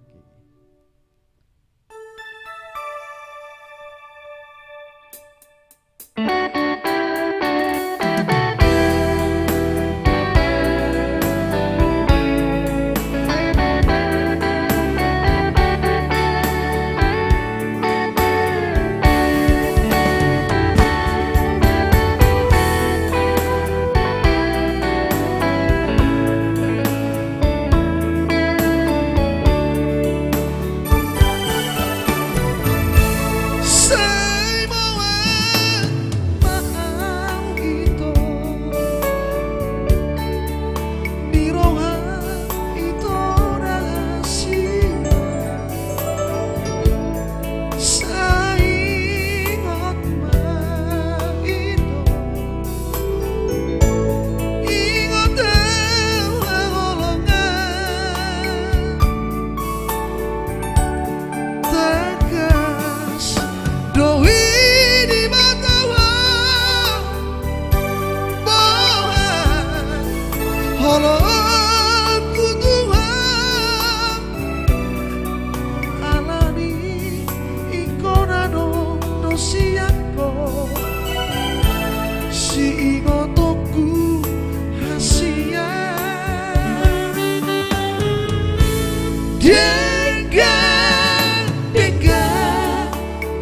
Dengan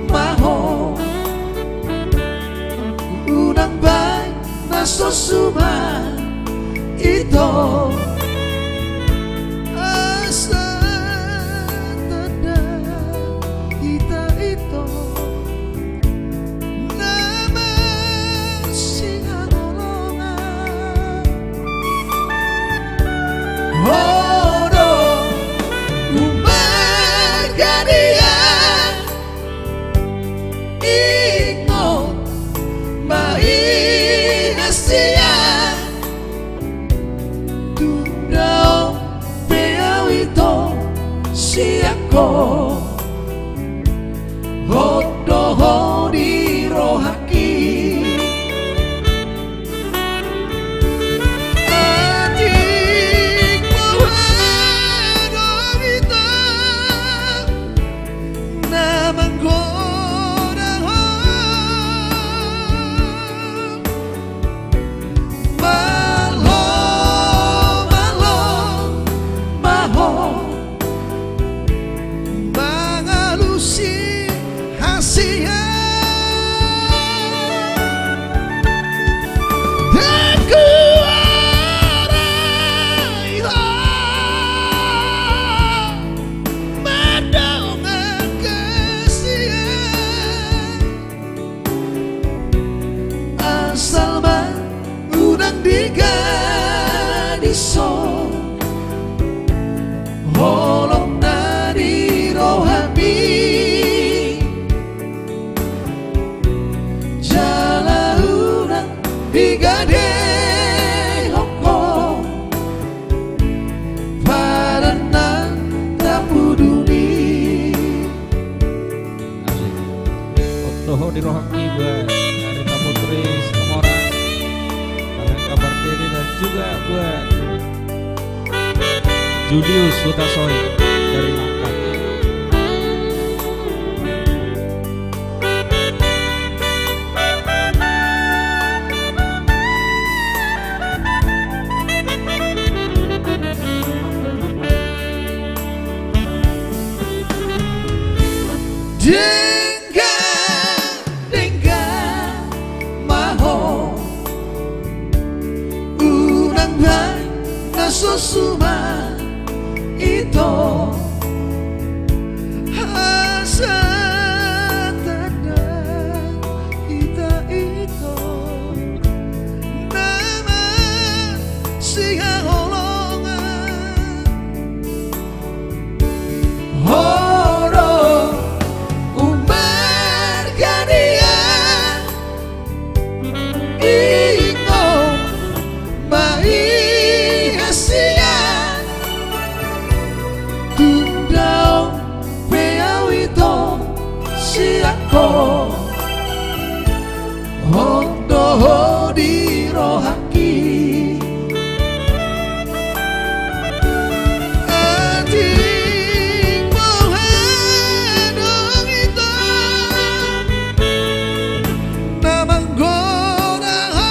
maho unang bay nasosuma ito asa tada kita ito naman sinangolongan Hodo umargadian ingot maihasian Tundao peawito siako Hodo di rohaki Adik mohado kita Namang Holong dari rohani Jalaunan digade hoko Paranan tapuduni Toho di rohaki buat Arita Putri Semarang, kalian kabar diri dan juga buat Julius Sutasoy dari Langkat. Dengan maho unang bay nasusuma ito asa tanda kita ito naman siya holongan Horo umargadian ingo maihasian Tundao peawito siako Hondo di rohaki Adik mohado kita Namang gorahan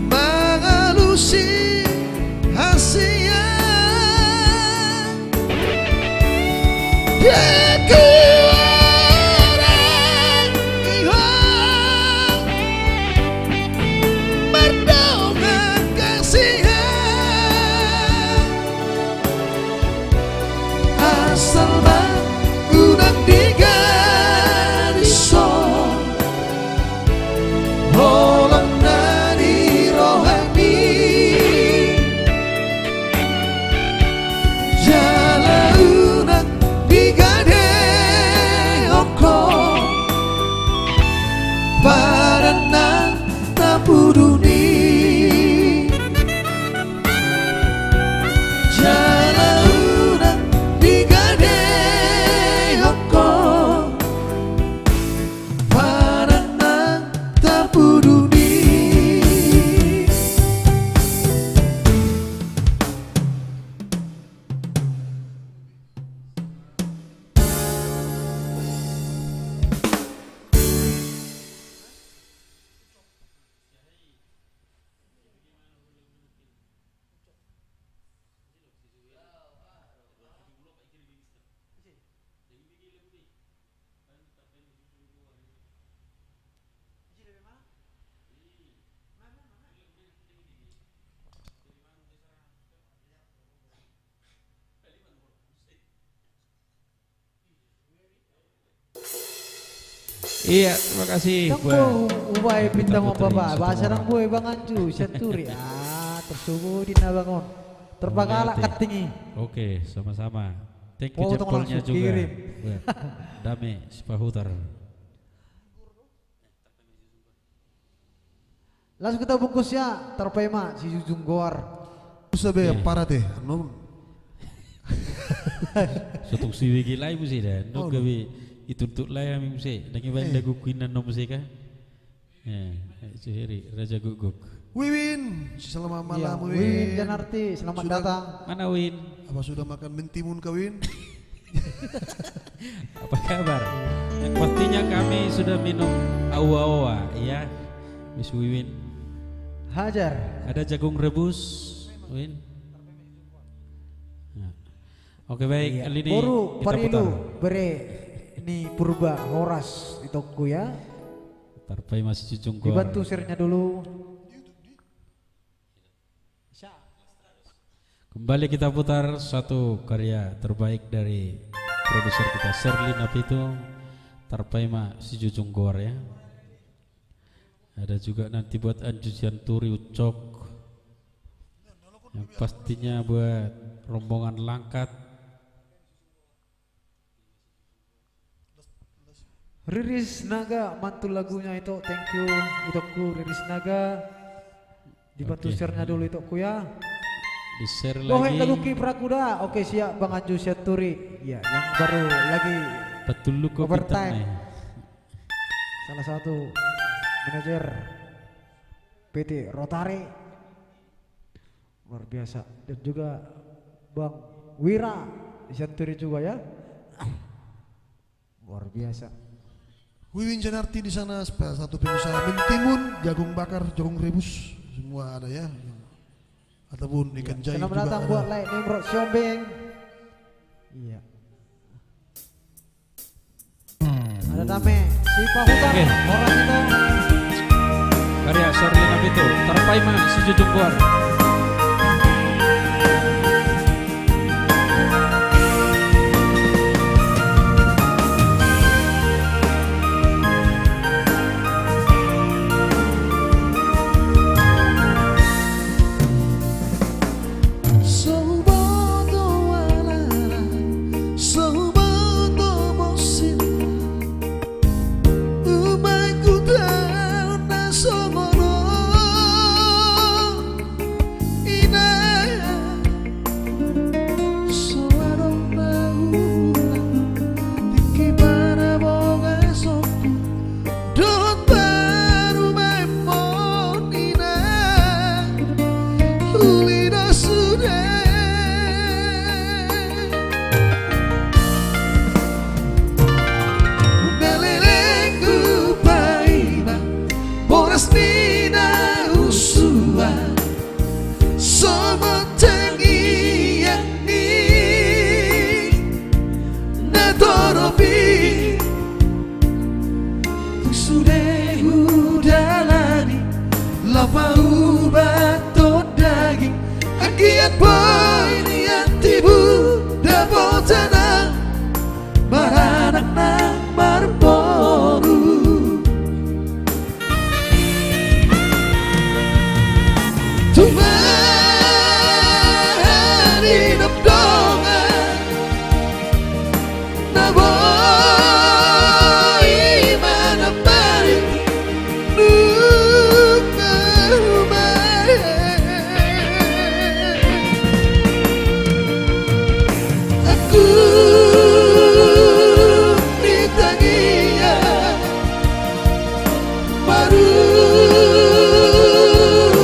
Mengalusi hasil Iya, terima kasih. Tang buat ubay bintang Putra baba Putri bahasa Sutomora. nang buay bangaju senturi tersugu di nabangon terbagala Mengerti. katingi. Oke, sama-sama. Thank you Oh, tong jempolnya langsung juga. kirim. Buat Dame Sipahutar. Langsung kita bungkus ya terpema si Jujung Goar. Sabe Iya. para teh. Anu Sutung siwi gila ibu sih dah. Oh, Nuk gawi ituntut lah ya mesti. Nanti bayi dagu kuinan nom sih kah? Ya, ciri Raja Guguk. Wiwin, selamat Iya, malam Win Wiwin. Janarti, selamat Sudah- datang. Mana Win? Apa sudah makan mentimun kawin? Apa kabar? Yang pastinya kami sudah minum awa-awa ya. Miss Wiwin. Hajar. Ada jagung rebus, Win. Nah. Oke baik, kali ini Boru kita parilu putar. bere ini purba horas itoku ya. Tarpai masih cucung gua. Dibantu share-nya dulu. Kembali kita putar satu karya terbaik dari produser kita Sherlyn Apito, Tarpai si Jujung Gor ya. Ada juga nanti buat Anjusian Turi Ucok, yang pastinya buat rombongan Langkat. Riris Naga mantul lagunya itu, thank you itoku Riris Naga. Dibantu Oke. share-nya dulu itoku ya. Di share Goheng lagi. Kaluki Prakuda. Oke siap Bang Anju Syaturi. Ya, yang baru lagi Betul lu kok Overtime. bintang nih. salah satu manajer PT Rotary. Luar biasa. Dan juga Bang Wira Syaturi juga ya. Luar biasa. Wiwin Janarti di sana salah satu pengusaha mentimun, jagung bakar, jagung rebus, semua ada ya. Ataupun ikan jayu Selamat juga datang ada. buat Lai Nimrod Siombing. Iya. Ada Tame, si Pahutan, Oke. orang itu. Karya Sherlyn Apito, Tarpai si Jujung Gor. Soboto walala, soboto mosin, umay kudal na somono, ina, soarong na ulan, tiki para bogasok, dot baru may monina, ulida sudah. Nalilenggu paima, boras nina usua, sama tangi yang ni natoropi, sudah udalani, lapa ubat daging, agiat boy niat tibu dapotana, baranak nang marboru. Tuhan hidup dongan, naboy mana bari, luka rumah. Aku ditanginya baru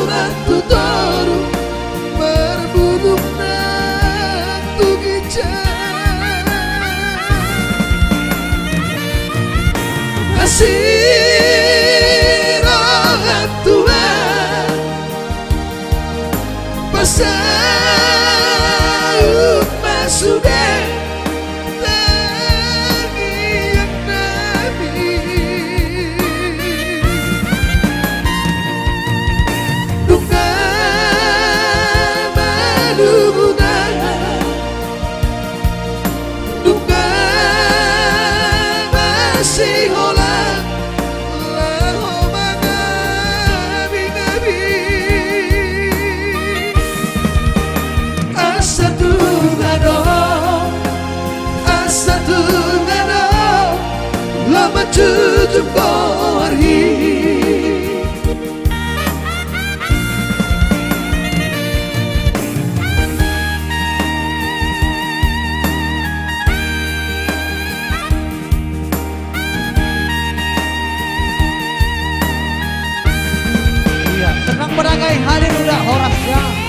ratu toru berbuduk nantu gincang kasih rohat Tuhan pasang masudeh tangian nabi duka maduguna duka masih holang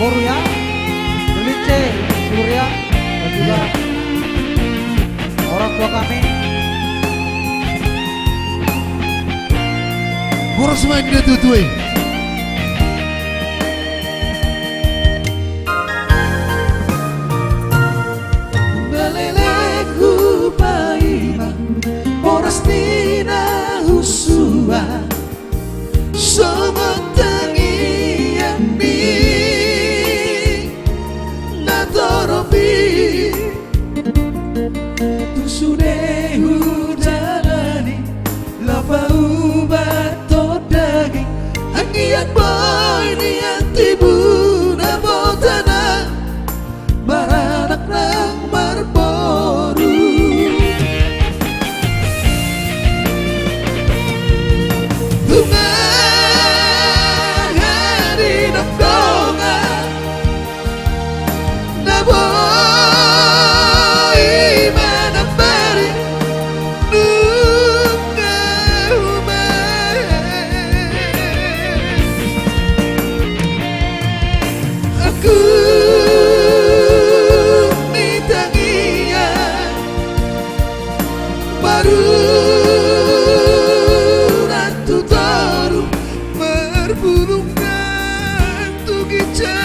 Korea, Delice, Surya, dan juga orang tua kami. Horas main dia tuh. Beleleku paima Horas tina husua Sementengi yami Natorobi Tusude hujanani Lapa ubat daging Angian boy niat tibu nabotana Baranak nang marboru Bunga hari nabdonga Naboy manambari Nunga umay Aku baru ratu taruh berbulungan tugican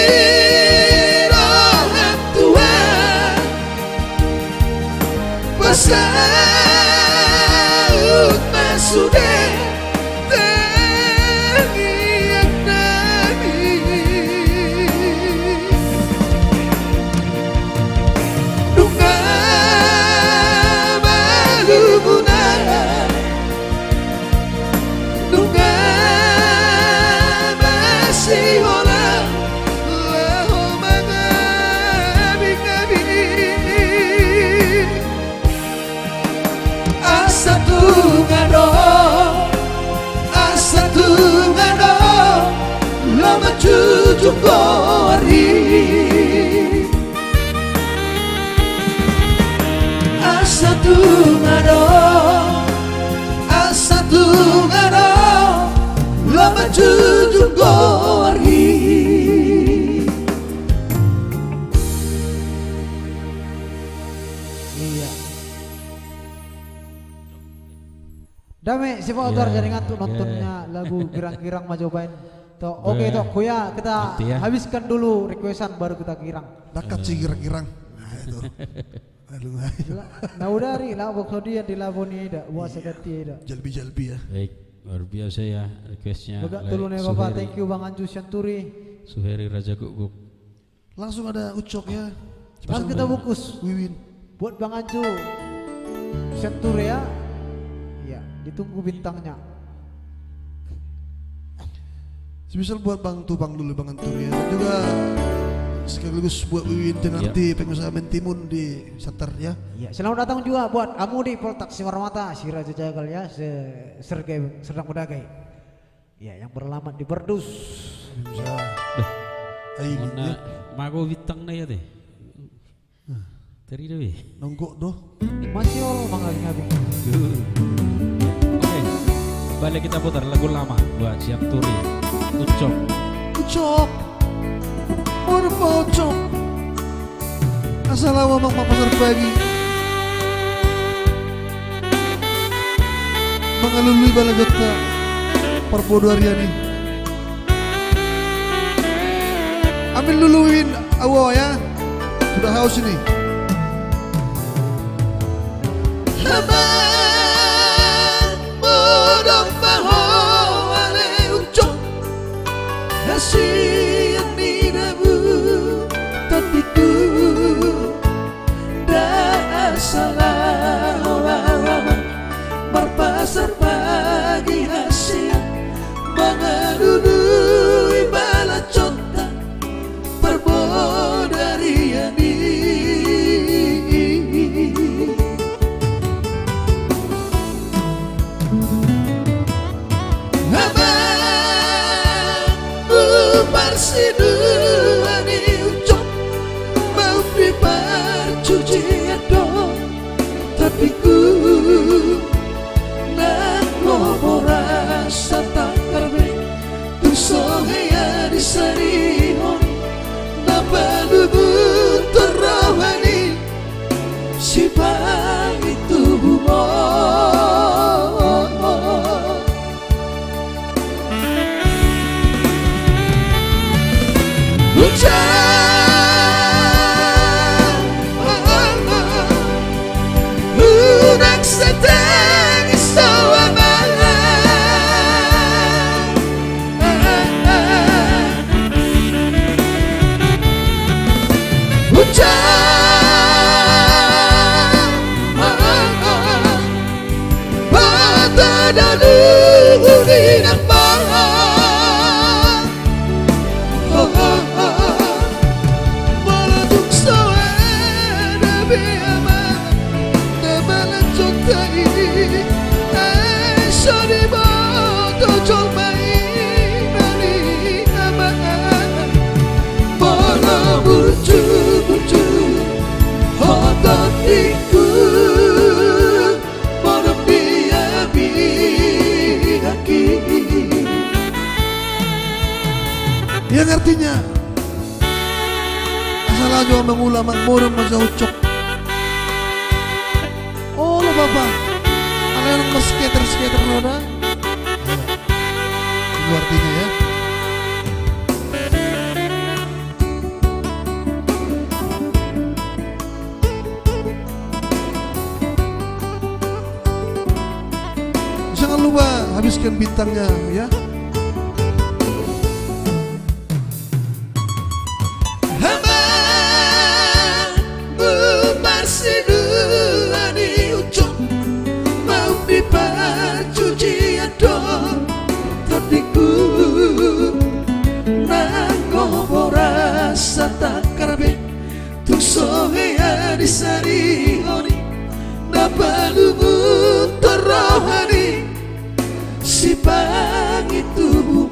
hasil orang tua pasaut masudah Cucuk gori asa tungado lama cucuk gori Iya. Dame si motor Iya, jadi ngantuk iya. nontonnya lagu girang-girang mau cobain. Toh, oke toh, kuya kita Nanti ya. habiskan dulu requestan baru kita girang. Dekat sih girang-girang. Nah itu. Aduh, Nah udah ri, lah pokoknya dia di laboni ida, buat sedati ida. jalbi-jalbi ya. Baik, luar biasa ya requestnya. Begak Like dulu nih bapak, thank you Bang Anju Syanturi. Suheri Raja Guguk. Langsung ada ucok ya. Langsung kita bungkus Wiwin. buat Bang Anju Syanturi ya. Iya, ditunggu bintangnya. Semisal buat Bang Tupang dulu Bang Antur ya. Dan juga sekaligus buat Wiwin Tenarti pengusaha mentimun di Satar ya. Iya, selamat datang juga buat kamu di Poltak Simarmata, si Raja Jagal ya, Sergei sedang berdagai. Ya, yang beralamat di Berdus. Bisa. Dah. Aing Mana ya. mago bintang na ya teh. Teri dewe. Nonggok doh. Masih orang mangaling-ngaling. Oke. Balik kita putar lagu lama buat Siang Turi. Ucok. Ucok. Murpa ucok. Asal awam mang pasar pagi. Mengalului balagata Parpodo Aryani. Ambil dulu Wiwin awo ya. Sudah haus ini. Habang bodong baho ale ucok Hasian di nabu topiku Da salah orang berpasar pagi hasian Mengadudui bala conta Perbodariani Abang Bata dan uni ng mga Maladong sa na biyaman Na balanjong tayo Ay sorry mo Dojong mainali Amaan Para muncul-muncul Hotot ikut Para biya-biyaki Yang artinya asal aja mengulang murung mazaucok. Oh lo bapak, ada yang skater roda. Itu artinya ya. Jangan lupa habiskan bintangnya ya. Sari honi napalumu terrohani si pangit tubuhmu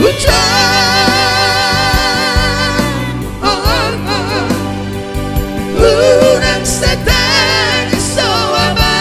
hujan unang setan soama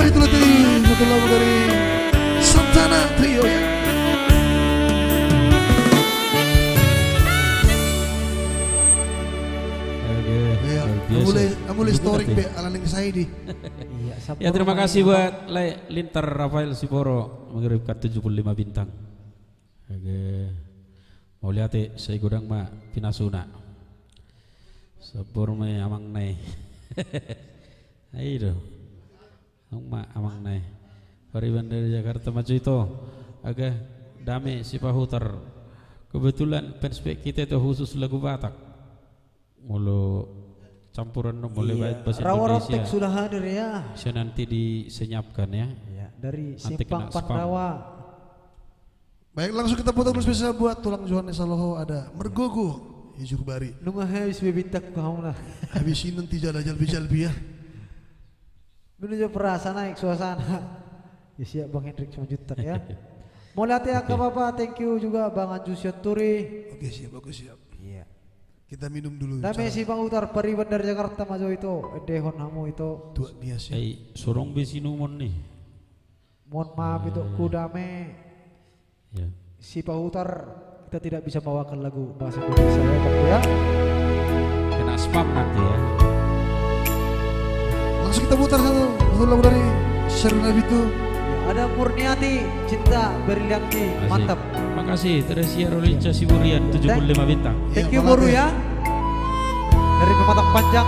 Itulah tadi satu lagu dari Santana Trio ya. Ya, mulai story be alaning Saidi. Ya terima kasih buat Linter Rafael Siboro mengirimkan 75 bintang. Oke. Mau lihat saya gudang ma pinasuna. Sabor me amang nai. Ayo. Amang nai. Pariban dari Jakarta maju itu agak damai si Pahutar. Kebetulan perspek kita itu khusus lagu Batak. Mulu campuran mulai baik bahasa Indonesia. Rawa sudah hadir ya. Bisa nanti disenyapkan ya. Dari Nanti Simpang kena spam. Pandawa. Baik, langsung kita putar dulu spesial buat tulang Johannes Saloho ada Mergogo Hijur Bari. Nunggu habis bibintak kamu lah. Habis ini nanti jalbi-jalbi ya. Menuju perasa naik suasana. Ya siap Bang Hendrik Semanjutan ya. Mau lihat ya ke Bapak, thank you juga Bang Anjus Yanturi. Oke siap, oke siap. Iya. Kita minum dulu. Dame si Bang Utar Pariban dari Jakarta maju itu, Dehon Hamu itu. Dua biasa. Sorong besinumon nih. Mohon maaf itu kudame. Ya. Si Pak Utar kita tidak bisa bawakan lagu bahasa Indonesia ya Pak ya. Kena spam nanti ya. Langsung kita putar satu lagu dari Sherina Bitu. Ya, ada Murniati Cinta Berlianti mantap. Makasih Teresia Rolinca Siburian 75 bintang. Thank you Boru ya. Dari Pematang Panjang.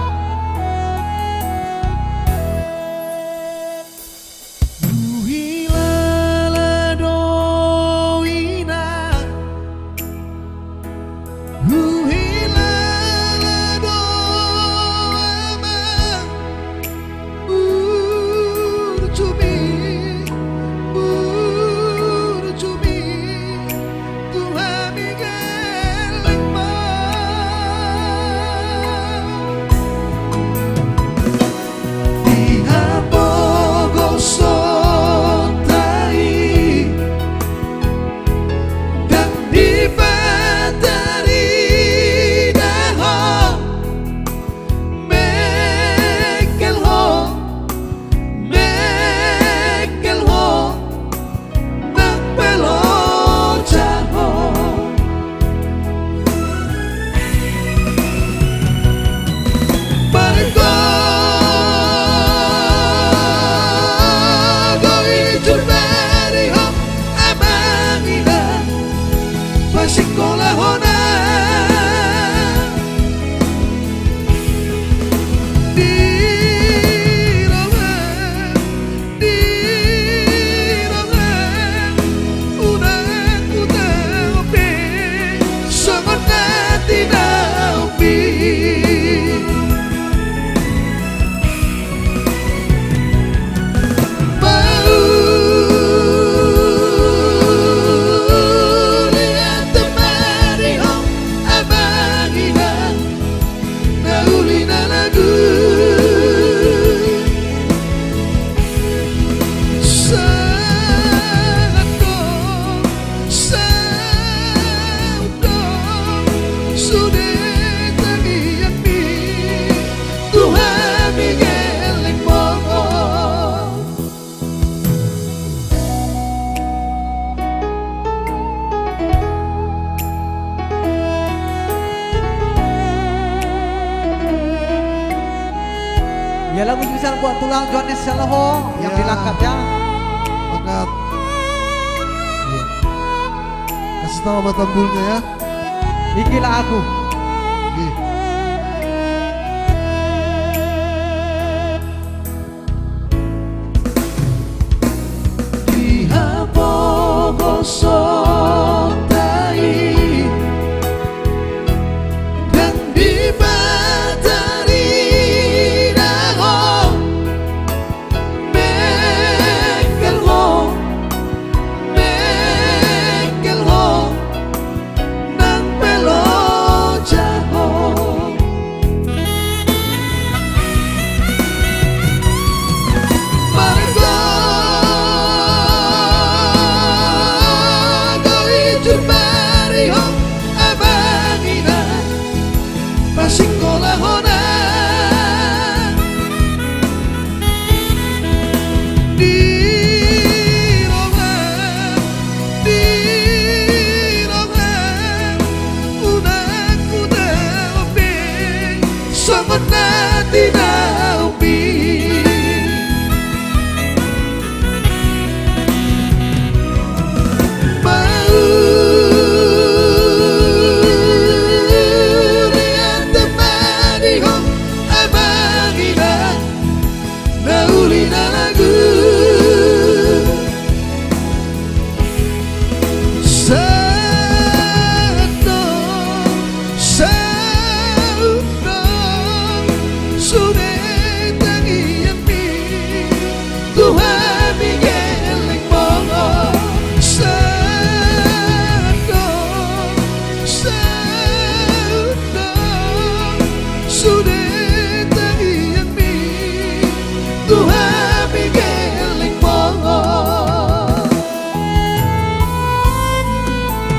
Ya lagu spesial buat tulang Johannes Saloho yang Ya. dilangkat ya. Angkat. Iya. Kasih tahu sama tambulnya ya. Ikilah aku. Oke. dan dibatari daho mekel ho nang pelo jaho margo Jumari ho abangina pasikola hona di ronga udah ubi somena tidak ubi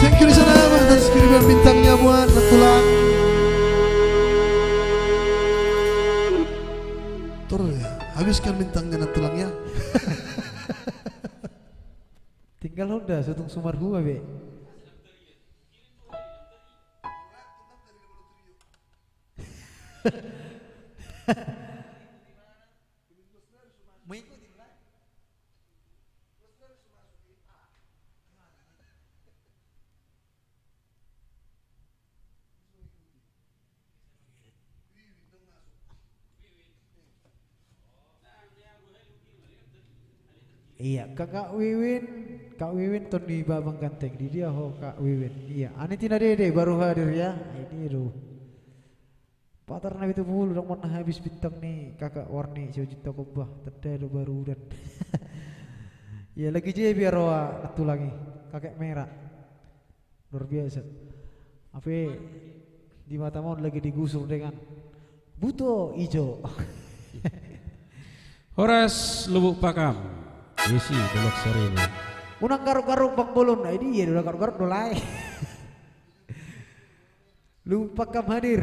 Thank you di sana atas kiriman bintangnya buat Tulang. Turun ya, habiskan bintangnya Tulangnya. Tinggal Honda Sutung Sumarhua be. Iya, Kak Wiwin ton di Babang Ganteng di dia ho Kak Wiwin. Iya, Anitina Dede baru hadir ya. Ini tuh. Patar nabi itu bulu dong mana habis bintang nih Kakak Warni Cita Kobah tenda do baru dan. Ya lagi je biar roa natulangi kakek merah. Luar biasa. Apa di mata mau lagi digusur dengan buto ijo. Horas Lubuk Pakam, Yesi Dolok Serena. Unang garuk-garuk Bang Bolon, nah ini ya udah garuk-garuk dolai. Lubuk Pakam hadir.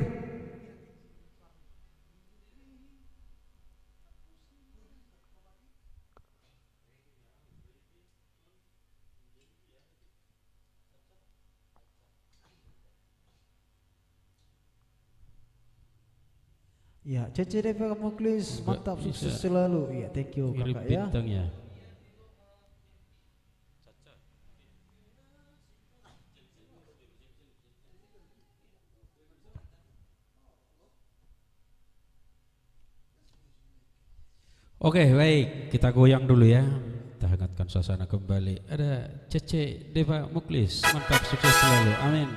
Ya, CCDP Muklis, mantap Bisa sukses selalu. Iya, thank you Ngirim Kakak ya. bintangnya. Oke, baik, kita goyang dulu ya. Kita hangatkan suasana kembali. Ada Cece Deva Muklis, mantap sukses selalu. Amin.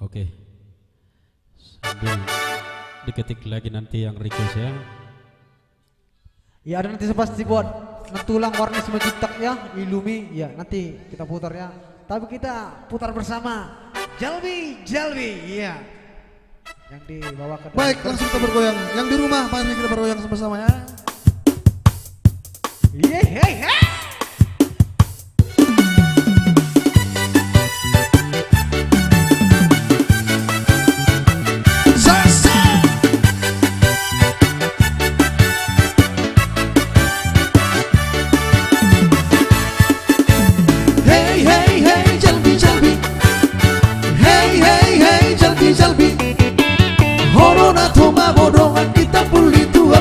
Oke. Sambil diketik lagi nanti yang request ya. Ya, ada nanti pasti buat tulang warna semejitak ya, Ilumi. Ya, nanti kita putar ya. Tapi kita putar bersama Jalbi, iya. Yang dibawakan. Baik, langsung kita bergoyang. Yang di rumah, mari kita bergoyang sama-sama ya. Hey, hey, hey. Jalbi, horona toma borongan kita pulih tua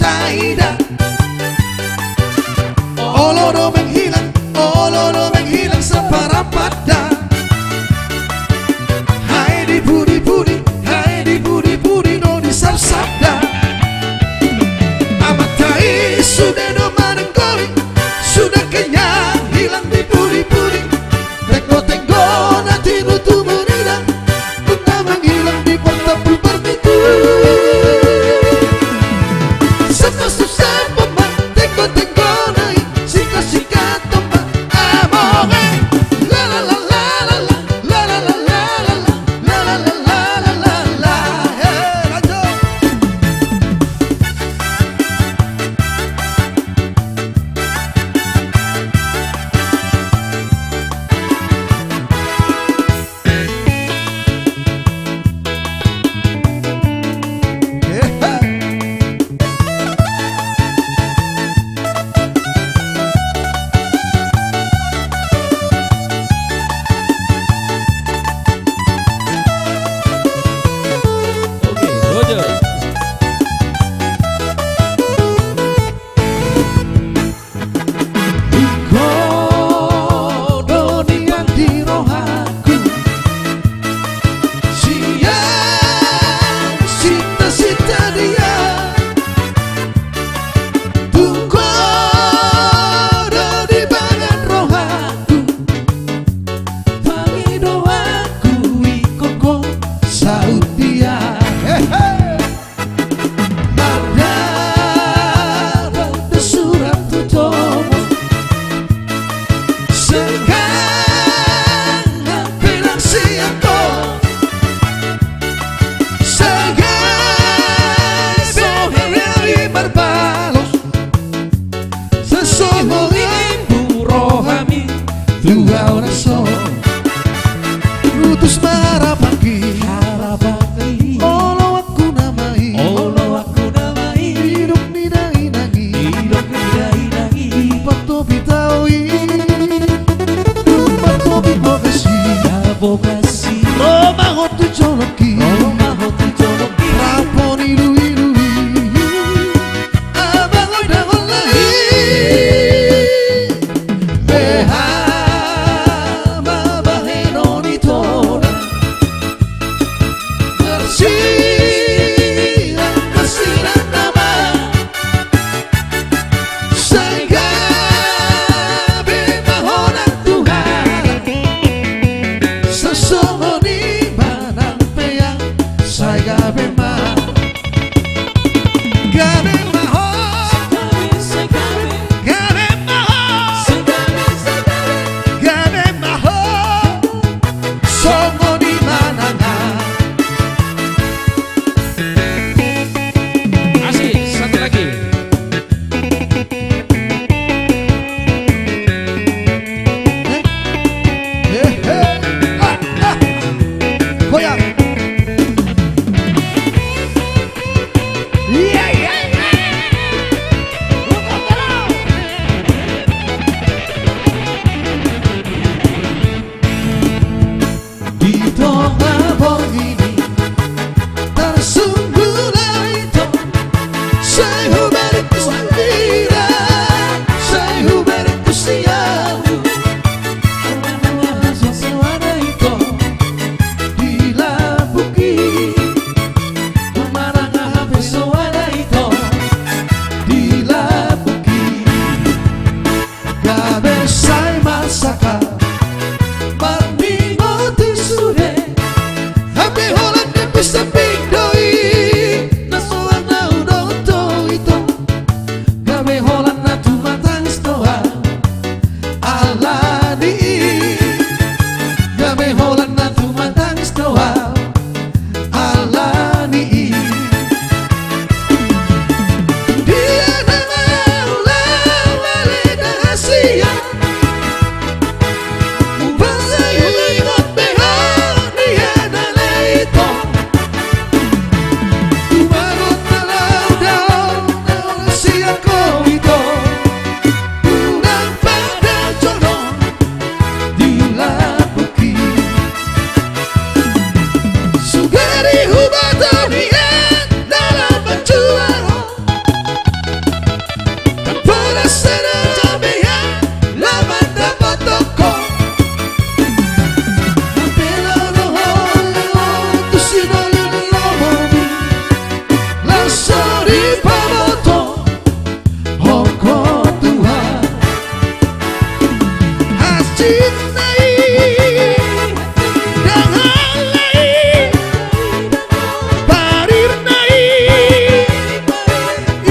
taida. Oloro menghilang separapada. Hai di budi no disarsabda. Amatai sudah no manengkoi, sudah kenyang hilang di budi. Tenggo nanti nutu menida, benda menghilang di kota berbitu. Sepasu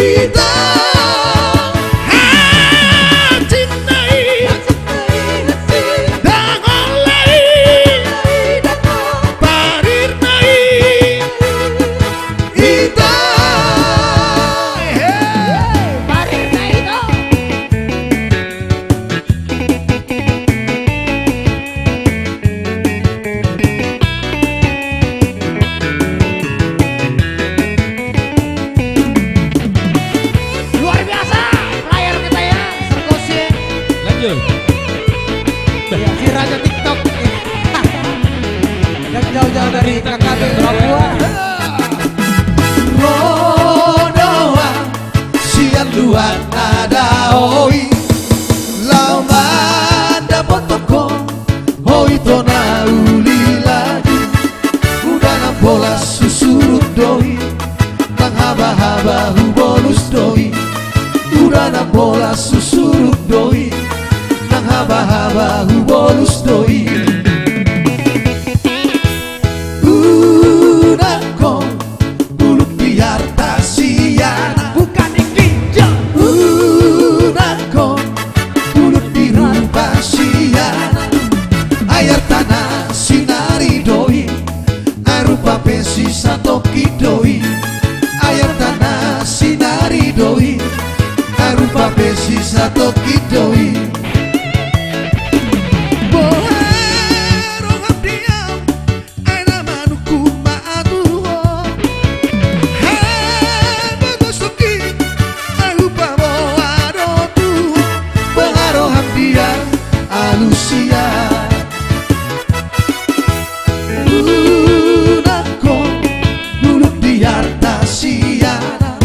Kita cintai dan oleh parirnai kita Luar biasa player kita ya, Sergosi. Lanjut. Ya, si raja TikTok. Yang jauh-jauh dari KKB Papua. Rodoa sian luar nada oi lau manda potoko oi tona uli lagi udah na bola susurut doi nang haba-haba hubolus doi udah na bola susurut doi nang haba-haba hubolus doi Unako buluk biar tasiana Bukan Inggris. Unako buluk biru pasiana Air tanah sinari doi Arupa pensi satoki doi Air tanah sinari doi Arupa pensi satoki doi Bohero hamdiam Aina manuku maaduho Hai bagosoki Arupa boadotu Bohero hamdiam Alusia Unako Buluk di harta siana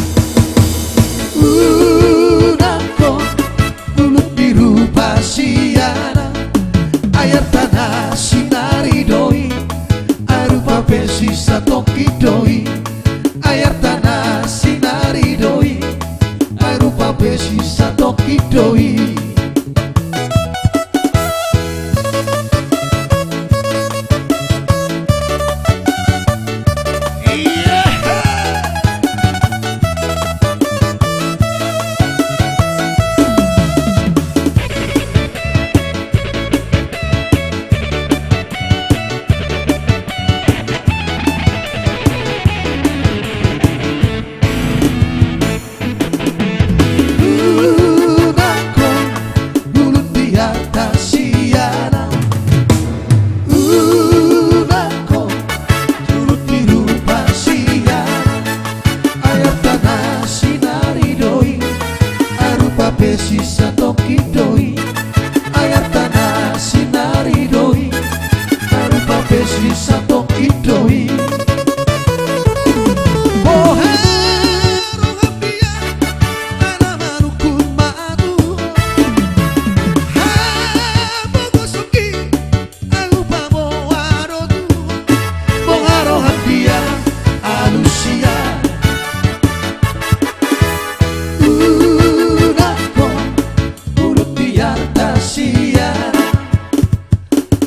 Unako Buluk biru pasiana Air tanah sinari doi Arupa pensi satoki doi Air tanah sinari doi Arupa pensi satoki doi Unako bulut di atas siana Unako bulut biru pasiana Air tanah sinari doi Arupa pesi satoki doi Air tanah sinari doi Arupa pesi satoki doi Bohero hamdiam Aina manuku maaduho Hai bagosoki Arupa boadotu Bohero hamdiam Alusia Unako buluk di atas siana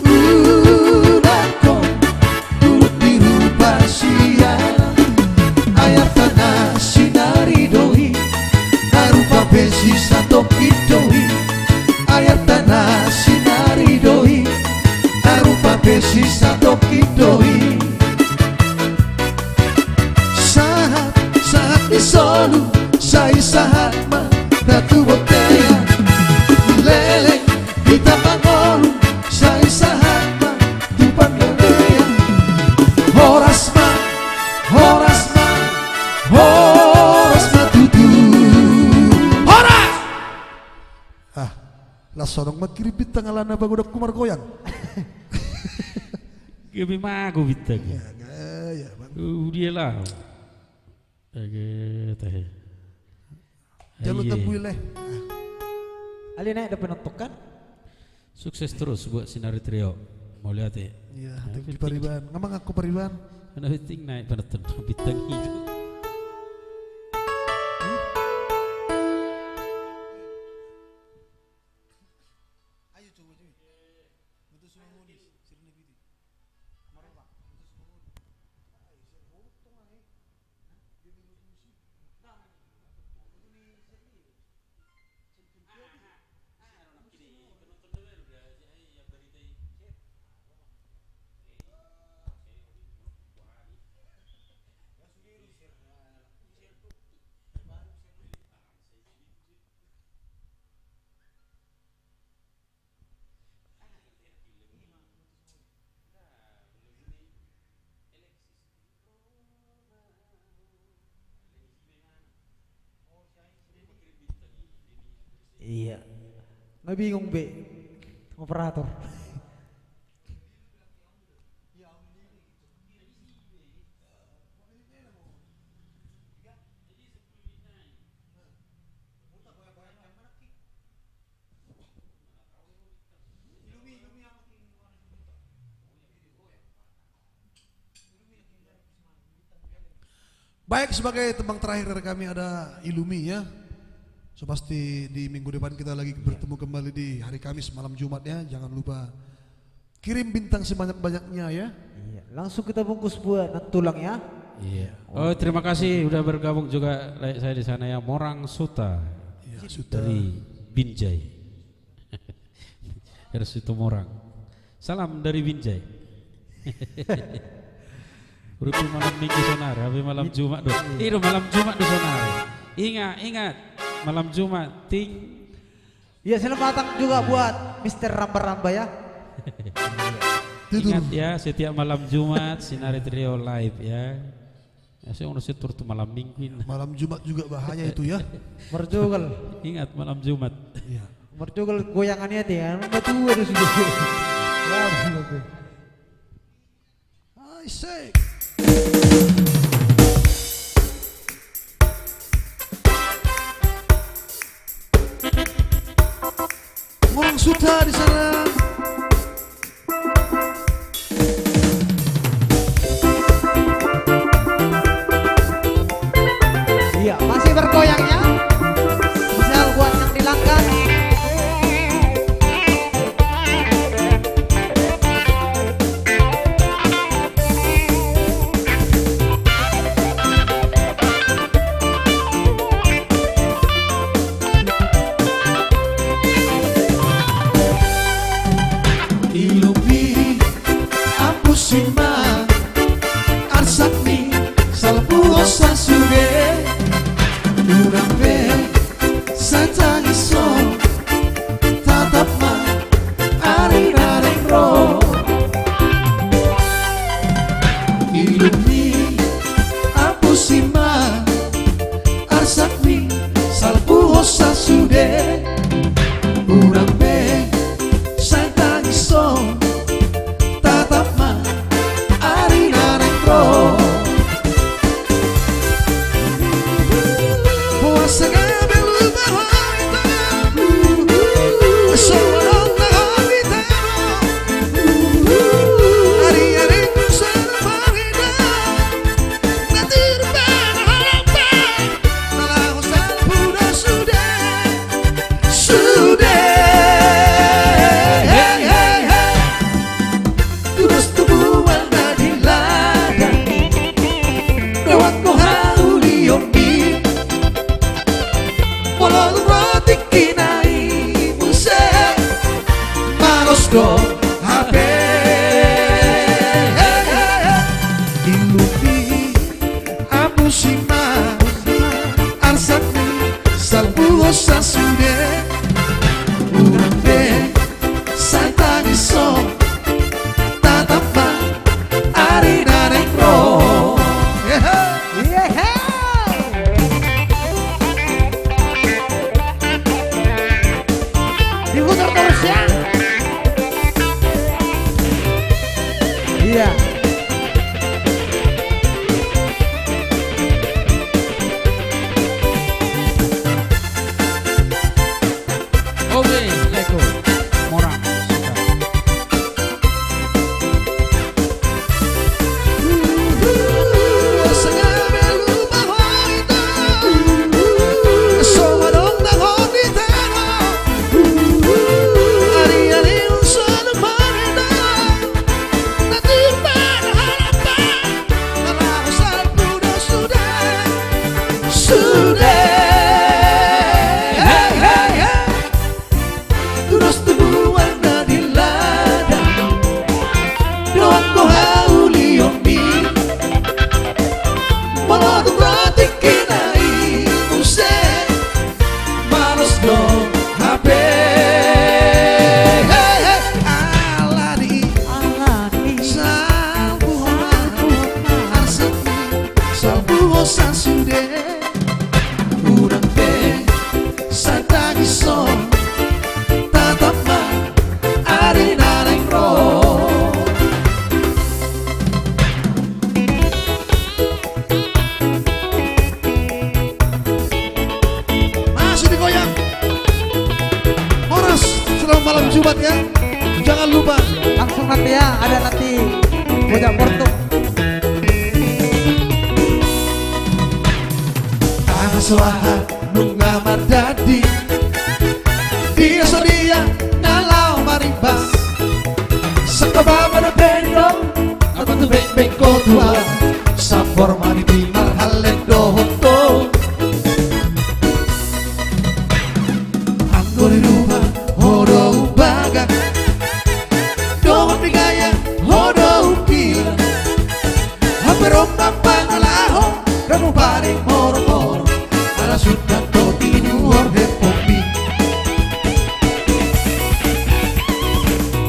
Unako buluk biru pasiana Air tanah sinari doi Arupa pensi satoki doi Air tanah sinari doi Arupa pensi satoki doi Saat disolu Sai sahat ma Datu botea Lele Kita pangolu Sai sahat ma Tupan lelea Horas ma Horas ma Horas ma tutu Horas Ah Lasonong magkiripit tangalan na bagudak kumar goyang Gabi mago bitag. Gaya bang Dia lah. Teh. Jalur Aye. tabuile Ali naik ada penentukan. Sukses terus buat Sinari Trio. Mau lihat ya. Iya, thank you Pariban. Ngamang aku Pariban. Karena penting naik penonton bintang itu. Nggak bingung be, operator. Baik, sebagai tembang terakhir dari kami ada Ilumi ya. So pasti di minggu depan kita lagi bertemu kembali di hari Kamis malam Jumat ya. Jangan lupa kirim bintang sebanyak-banyaknya ya. Iya, langsung kita bungkus buat tulang ya. Iya. Oh, terima kasih udah bergabung juga saya di sana ya. Morang Suta. Ya, sudah. Dari Binjai. Harus itu Morang. Salam dari Binjai. Rupi malam minggu sonar, tapi malam Jumat dong. Itu malam Jumat di sonar. Ingat, malam Jumat ting. Iya, selamat datang juga buat Mr. Ramba-Ramba ya. Ingat ya, setiap malam Jumat Sinari Trio live ya. Ya saya udah setur tuh malam minggu. Malam Jumat juga bahaya itu ya. Merjugal. Ingat malam Jumat. Iya. Merjugal goyangannya tuh ya. Batu ada sudah. Ya, betul. I say. Morang Suta di sana. Iya, masih bergoyangnya. Misal buat yang dilangkan. Ilumi Apusima Arsakni Salpuosa Suge Urambe Satangiso Tatapma Arirarengro Ilumi Apusima Arsakni Salpuosa Suge Urambe Satangiso Tatapma Arirarengro Go happy Ilumi Apusima Arsakni Salpuosa Sude Urambe Satangiso Tatapma Arirarengro Diputar terus ya. Iya. Jumat ya. Jangan lupa. Langsung nanti ya, ada nanti Bojak Portuk. Tanah suaha nunga madadi dia sodia nalau marimbas sekolah pada bendong apa tu beng tua sampor mani timar halen dohoto anggori rumah hodo baga dohon digaya hodo gila hampir ombak pangalaho kamu paling moro-moro ala sudah to tinuor hepopi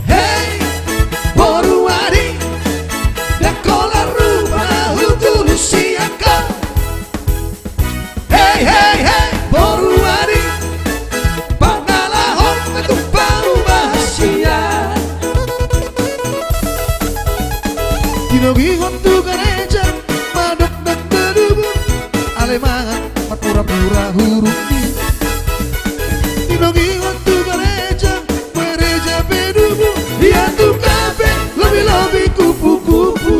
hey boruari dakola rumah hutulu siaka hey hey hey boruari pangalahon ketumpang bahasia Dinogingon tu gereja madok dan dedubu alemangan pura-pura huruf ni Dinogingon tu gereja bedubu dia tu kafe lebih kupu-kupu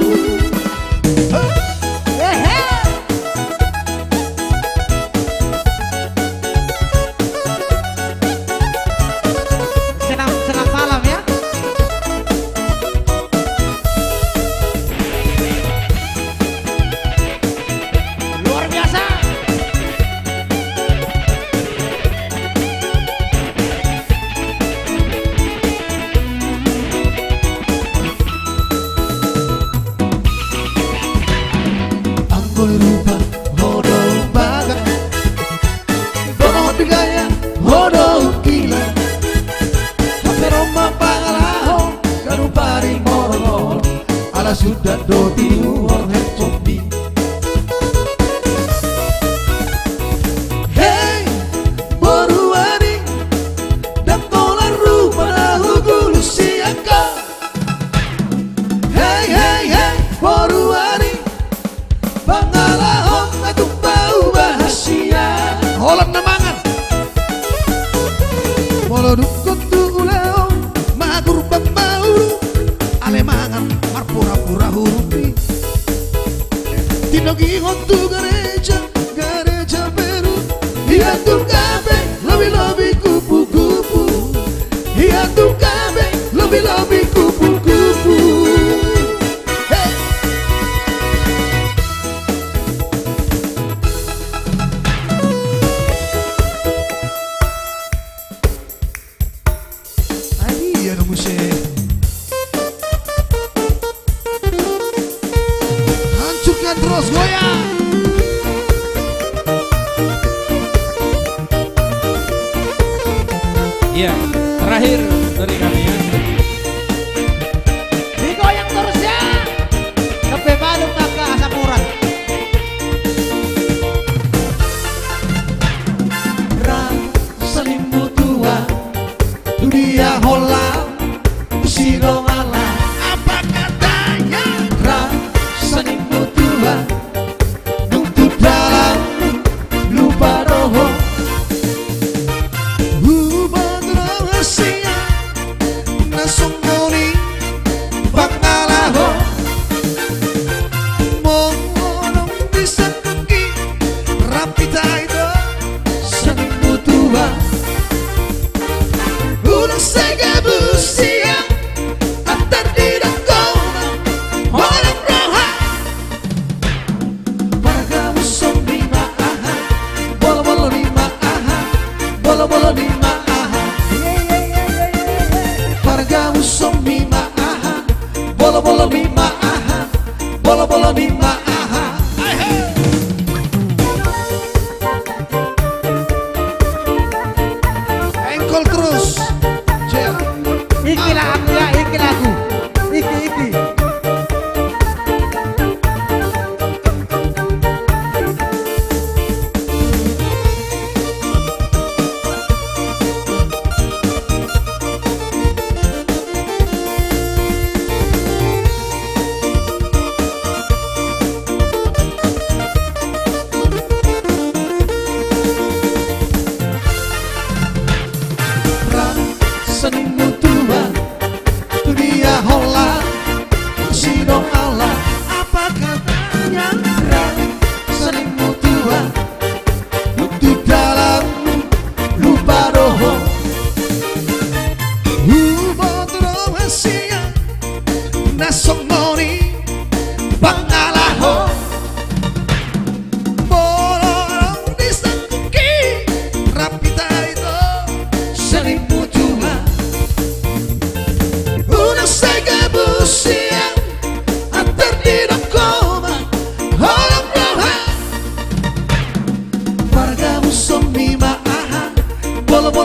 Senang malam ya. Luar biasa. Anggoy rupa hodo baga dono digaya hodo gila hape roma pangalaho kanu pari moro ala sudah do tinuor hepopi hey boruani dan tolar rupa hugulu siaka hey hey hey boruani pangalahon aku bau bahasia Holland namangan Molo dukut tu uleo magur bambauru alemangan marpura-pura hurupi Tinogingon tu gereja beru dia tu kabe lobi kupu-kupu dia tu kabe lobi kupu-kupu hey. Iya dong musik hancurkan terus goyang Iya, terakhir dari kami ya. Digoyang terus ya. Sampai malu kakak asam urat. Salimu tua dunia hola siro ngala apa katanya salimu tua nuntut dalam lupa roho hubungan rahasia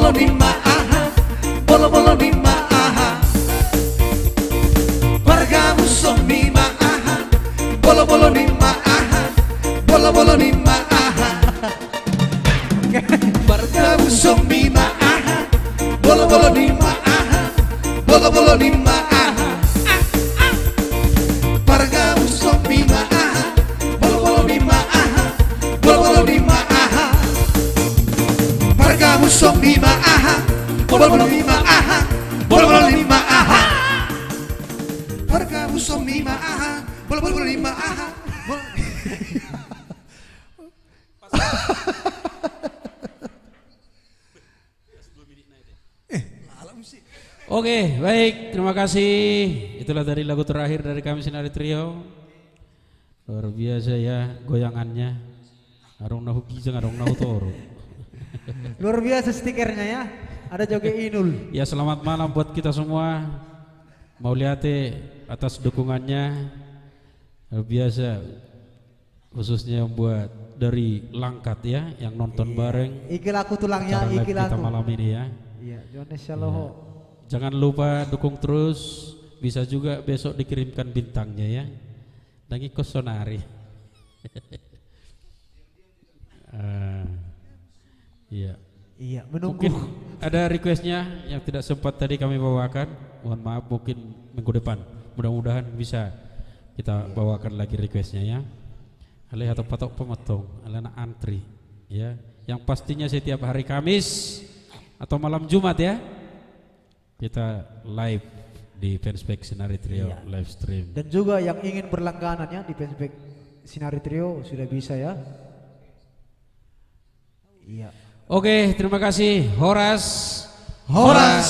bolo ni maaha, bolo ni maaha. Pargamu somi maaha, bolo ni maaha, bolo ni maaha. Pargamu somi maaha, bolo ni maaha, bolo ni maaha. Pargamu somi maaha, bolo ni maaha, bolo ni maaha. Pargamu somi maaha, bolo ni maaha, bolo ni maaha. Pargamu somi maaha, bolo ni maaha. Oke, baik, terima kasih. Itulah dari lagu terakhir dari kami Sinari Trio. Luar biasa ya goyangannya. Arong nahu kijang, arong nahu toro. Luar biasa stikernya ya. Ada joget Inul. Ya, selamat malam buat kita semua. Mauliate atas dukungannya. Luar biasa. Khususnya buat dari Langkat ya, yang nonton bareng. Iki laku tulangnya, acara live iki kita laku. malam ini ya. Iya, Jones Shaloho. Jangan lupa dukung terus. Bisa juga besok dikirimkan bintangnya ya. Lagi kosonari. Iya. Iya, menunggu. Mungkin ada requestnya yang tidak sempat tadi kami bawakan. Mohon maaf, mungkin minggu depan. Mudah-mudahan bisa kita bawakan lagi requestnya ya. Alih atau patok pemetong, alih antri ya. Yang pastinya setiap hari Kamis atau malam Jumat ya. Kita live di Fanspage Sinari Trio live stream. Dan juga yang ingin berlangganan ya di Fanspage Sinari Trio sudah bisa ya. Iya. Oke, terima kasih Horas. Horas.